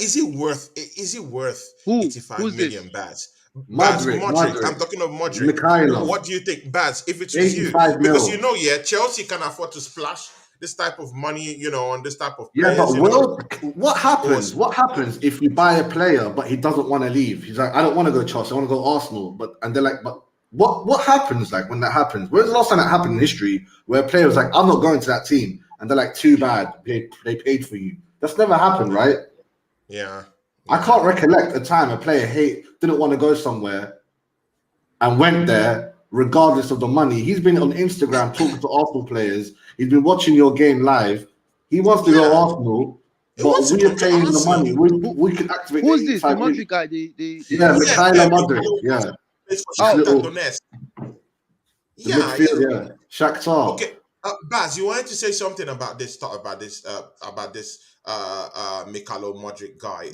is it worth 85 million Baz? Modric. I'm talking of Modric. Mikhailo. What do you think, Baz? If it's with you, because you know, Chelsea can afford to splash this type of money, on this type of players. Yeah, but what happens? What happens if you buy a player but he doesn't want to leave? He's like, I don't want to go Chelsea, I want to go Arsenal. And they're like, but what happens like when that happens? When's the last time that happened in history where a player was like, I'm not going to that team, and they're like, too bad, they paid for you? That's never happened, right? Yeah. I can't recollect a time a player didn't want to go somewhere and went there regardless of the money. He's been on Instagram talking to Arsenal players. He's been watching your game live. He wants to go Arsenal, but we are paying the money. We can activate. Who's this? The Modric guy? Mikhailo Modric. Yeah. Shakhtar. Okay, Baz, you wanted to say something about this Mikhailo Modric guy.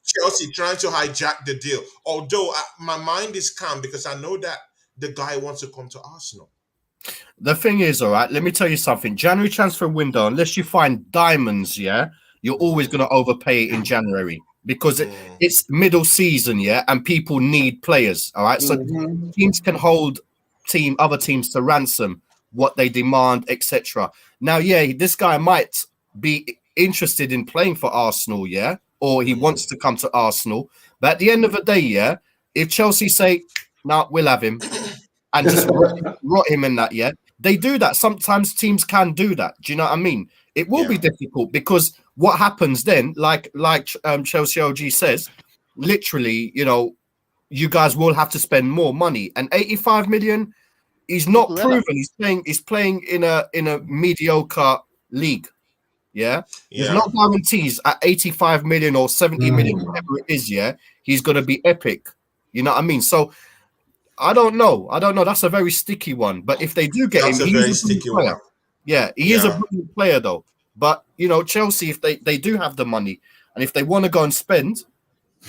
Chelsea trying to hijack the deal. Although my mind is calm because I know that the guy wants to come to Arsenal. The thing is, all right, let me tell you something. January transfer window, unless you find diamonds, you're always going to overpay it in January because it's middle season, and people need players, all right? So teams can hold other teams to ransom what they demand, etc. Now, this guy might be interested in playing for Arsenal, or he wants to come to Arsenal. But at the end of the day, if Chelsea say, "No, we'll have him," and just rot him in that, they do that. Sometimes teams can do that. Do you know what I mean? It will be difficult because what happens then? Like Chelsea OG says, literally, you guys will have to spend more money. And 85 million, he's not proven. He's playing in a mediocre league. Yeah, there's no guarantees at 85 million or 70 million, whatever it is. Yeah, he's gonna be epic. You know what I mean? So I don't know. That's a very sticky one. But if they do get him, he's a sticky player. Yeah, he is a brilliant player though. But Chelsea, if they do have the money, and if they want to go and spend,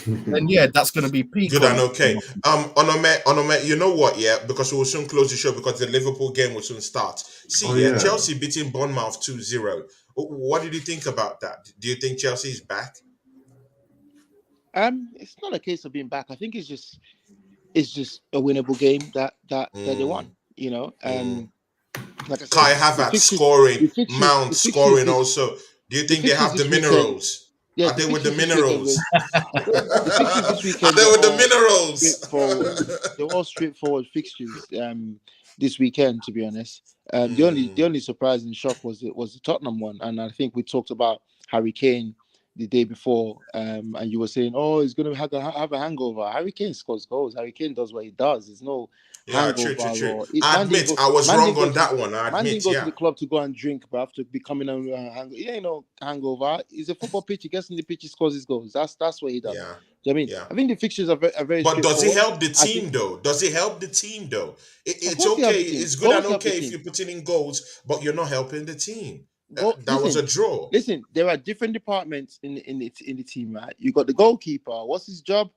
then that's going to be peak. Good and okay. Onome, you know what? Yeah, because we will soon close the show because the Liverpool game will soon start. Chelsea beating Bournemouth 2-0. What did you think about that? Do you think Chelsea is back? It's not a case of being back. I think it's just a winnable game that they won. Like I said, Kai Havertz scoring, Mount scoring also. Do you think they have the minerals? Yeah, Are they with the minerals? The fixtures this weekend. Are they with the minerals? They're all straightforward fixtures. This weekend, to be honest, the only surprise and shock was the Tottenham one, and I think we talked about Harry Kane the day before, and you were saying, "Oh, he's going to have a hangover." Harry Kane scores goals. Harry Kane does what he does. There's no hangover. True. I admit I was wrong on that one. I admit, didn't go to the club to go and drink, but after becoming a hangover, he ain't no hangover. He's a football pitch. He gets in the pitch, he scores his goals. That's what he does. Yeah. Do you know what I mean? I think the fixtures are very. But does he help the team though? It's okay. It's good and okay if you're putting in goals, but you're not helping the team. That was a draw. Listen, there are different departments in the team, right? You got the goalkeeper. What's his job?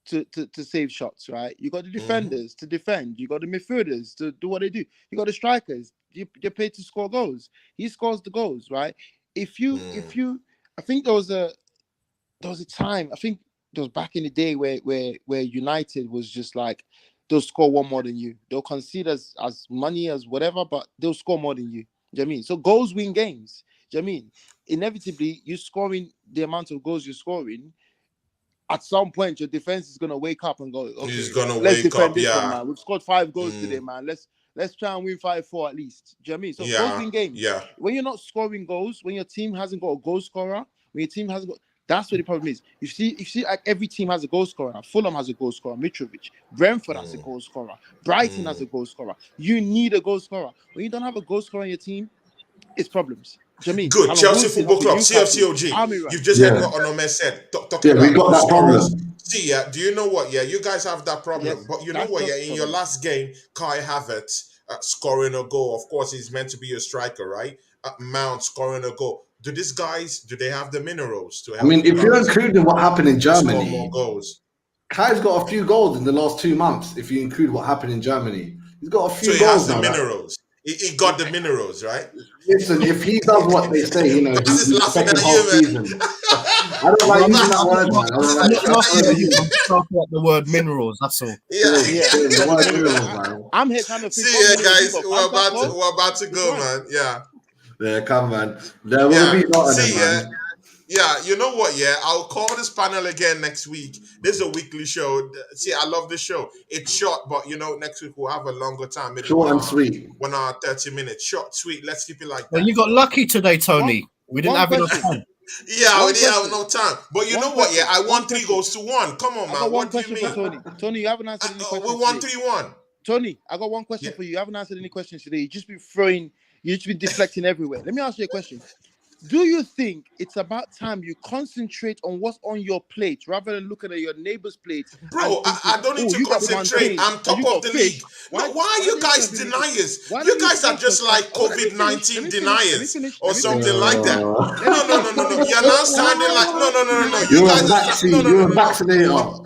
To save shots, right? You got the defenders to defend. You got the midfielders to do what they do. You got the strikers. You're paid to score goals. He scores the goals, right? If you, I think there was a time. I think it was back in the day where United was just like they'll score one more than you. They'll concede as money as whatever, but they'll score more than you. Do you know what I mean? So goals win games. Do you know what I mean? Inevitably, you're scoring the amount of goals you're scoring. At some point, your defense is gonna wake up and go, okay, he's gonna let's wake defend up. This one, man. We've scored 5 goals today, man. Let's try and win 5-4 at least. Do you know what I mean? So goals win games. Yeah. When you're not scoring goals, when your team hasn't got a goal scorer, that's what the problem is. You see, like every team has a goal scorer. Now, Fulham has a goal scorer, Mitrovic. Brentford has a goal scorer. Brighton has a goal scorer. You need a goal scorer. When you don't have a goal scorer on your team, it's problems. Do you know what I mean? Good. Chelsea Football Club, CFCOG. You've just heard what Onome said. Talking about we got that problem. See, do you know what? Yeah, you guys have that problem. Yes, but you know what? Yeah, in your last game, Kai Havertz scoring a goal. Of course, he's meant to be a striker, right? Mount scoring a goal. Do they have the minerals to help? I mean, if you're including what happened in Germany, score more goals. Kai's got a few goals in the last 2 months. If you include what happened in Germany, he's got a few so goals. He has the minerals. He got the minerals, right? Listen, if he does what they say, he's laughing second at half you, season. I don't like using that word, man. I don't like talking about the word minerals. That's all. the word minerals, man. I'm here trying to see, guys. We're about to go, man. Yeah, come, man. There will be nothing, man. Yeah, you know what? Yeah, I'll call this panel again next week. This is a weekly show. See, I love the show. It's short, but next week we'll have a longer time. Maybe short and sweet. 1 hour, 30 minutes. Short, sweet. Let's keep it like that. Well, you got lucky today, Tony. We didn't have enough time. Yeah, we didn't have no time. But you know what? Yeah, I won 3 goals to 1. Come on, man. What do you mean? Tony, you haven't answered any questions. We won 3-1. Tony, I got one question for you. You haven't answered any questions today. You just been deflecting everywhere. Let me ask you a question. Do you think it's about time you concentrate on what's on your plate rather than looking at your neighbor's plate? Bro, I don't need to concentrate. I'm top of the league. Why are you guys deniers? You guys are just like COVID-19 deniers or something like that. No. You're not sounding like no. You're a vaccinator. No.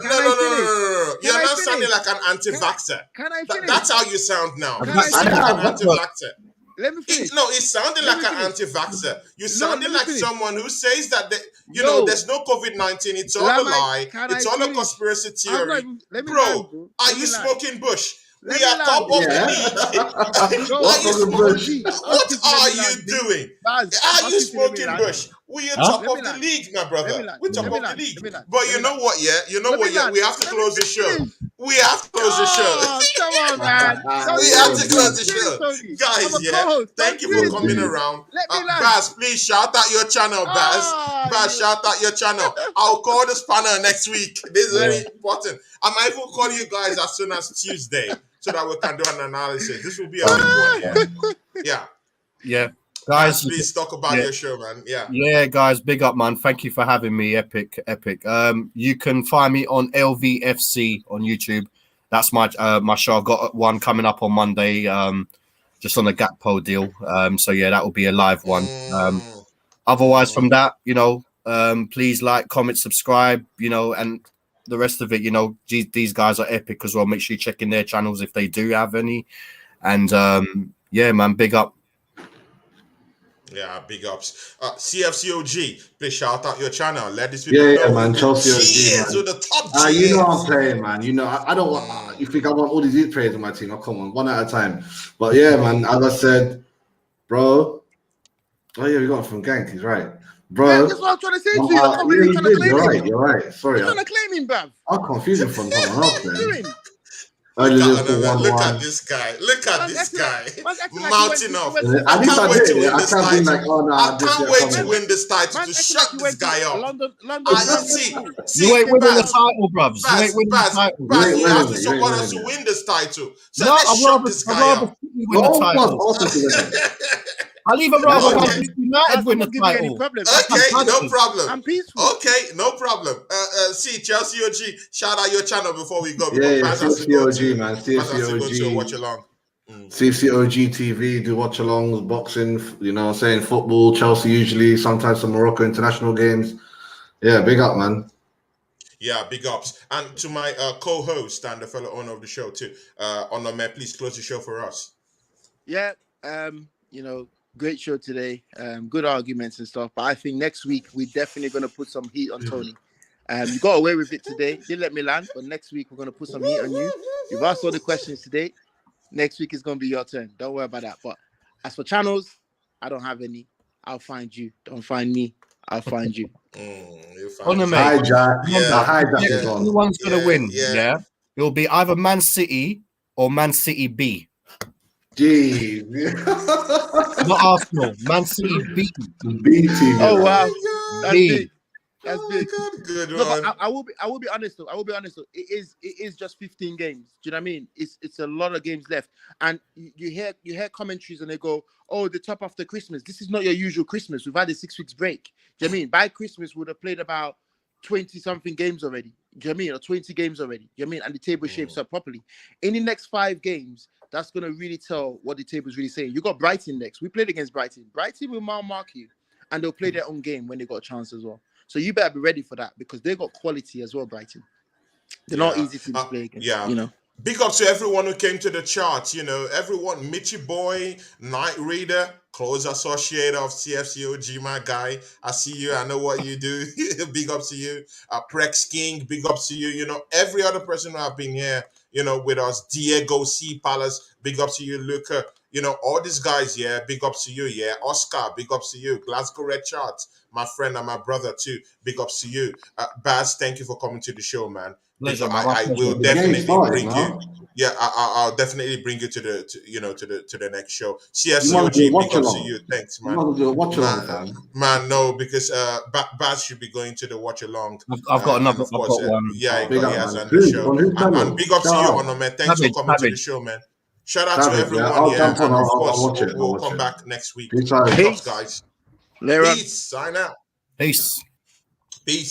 You're not sounding like an anti-vaxxer. Can I finish? That's how you sound now. Can You sound like an anti-vaxxer. Let me finish. It sounded like an anti-vaxxer. You sounded like someone who says that there's no COVID-19. It's all a lie. It's all a conspiracy theory. Bro, are you smoking bush? We are top of the league. What are you doing? Are you smoking bush? We are Huh? top of the league, my brother. We're top of the league. Let me But you know what, yeah? You know what, yeah? We have to close the show. We have to close the show. Oh, come on, man. We have to close the show. Tony. I'm Guys, a yeah? co-host. Thank you Don't for do coming this. around. Let me land. Baz, please shout out your channel, Baz. Baz, shout out your channel. I'll call the spanner next week. This is very important. I might even call you guys as soon as Tuesday so that we can do an analysis. This will be a big one, yeah. Yeah. Guys, Guys, please talk about your show, man. Yeah, guys, big up, man. Thank you for having me. Epic. You can find me on LVFC on YouTube. That's my show. I've got one coming up on Monday, just on the Gakpo deal. So yeah, that will be a live one. Otherwise, from that, please like, comment, subscribe, and the rest of it, these guys are epic as well. Make sure you check in their channels if they do have any. And yeah, man, big up. Yeah, big ups. CFCOG, please shout out your channel. Let these people know. Yeah, man. Chelsea OG, man. With the top you know I'm playing, man. I don't want. You think I want all these youth players on my team? Oh, come on, one at a time. But yeah, man. As I said, bro. Oh yeah, we got it from Gank. He's right, bro. Yeah, that's what I'm trying to say to you. I can't believe you're trying to claim him. You're right. Sorry, You're trying to claim him, bruv. I'm confusing from someone else, man. Look at this guy. Look at this guy. Mounting off. I can't wait to win this title. I can't wait to win this title to shut this guy up. London. You ain't winning the title, bruvs. You ain't winning the title. Baz, you have to support us to win this title. So no, let's shut this guy up. Win the title. I'll even rather Manchester United win the title. Okay, no problem. I'm peaceful. Okay, no problem. See, Chelsea OG, shout out your channel before we go. Yeah, CFC OG, man. CFC OG. Watch along. CFC OG TV, do watch alongs, boxing, saying football, Chelsea usually, sometimes some Morocco international games. Yeah, big up, man. Yeah, big ups. And to my co-host and the fellow owner of the show too, Onome, please close the show for us. Yeah, great show today. Good arguments and stuff. But I think next week we're definitely going to put some heat on Tony. You got away with it today. Didn't let me land. But next week we're going to put some heat on you. You've asked all the questions today. Next week is going to be your turn. Don't worry about that. But as for channels, I don't have any. I'll find you. Don't find me. I'll find you. Hijack. Anyone's going to win. Yeah. It'll be either Man City or Man City B. Jeez. Not Arsenal. Man City B. B team. Oh wow. That's big. That's big. Good no, one. but I will be honest though. It is just 15 games. Do you know what I mean? It's a lot of games left. And you hear commentaries and they go, oh, the top after Christmas. This is not your usual Christmas. We've had a 6 weeks break. Do you know what I mean? By Christmas, we would have played about 20-something games already. Do you know what I mean? Or 20 games already. Do you know what I mean? And the table shapes up properly. In the next 5 games, that's going to really tell what the table is really saying. You got Brighton next. We played against Brighton. Brighton will mark you, and they'll play their own game when they got a chance as well. So you better be ready for that because they got quality as well, Brighton. They're not easy to play against. Yeah. Big up to everyone who came to the chat. Everyone, Mitchie Boy, Night Reader, close associate of CFCOG, my guy. I see you. I know what you do. Big up to you. Prex King, big up to you. Every other person who have been here, with us. Diego C. Palace, big up to you. Luca, all these guys, yeah, big up to you. Yeah, Oscar, big up to you. Glasgow Red Chart, my friend and my brother too. Big up to you. Baz, thank you for coming to the show, man. I will definitely bring you. Yeah, I'll definitely bring you to the next show. CSCOG, big up to you. Thanks, man. Man, no, because Baz should be going to the watch along. I've got another. I've got one. Yeah, he has on the show. And big up to you, Honor, man. Thanks for coming to the show, man. Shout out to everyone. And of course, we'll come back next week. Peace, guys. Later. Peace. Sign out. Peace. Peace.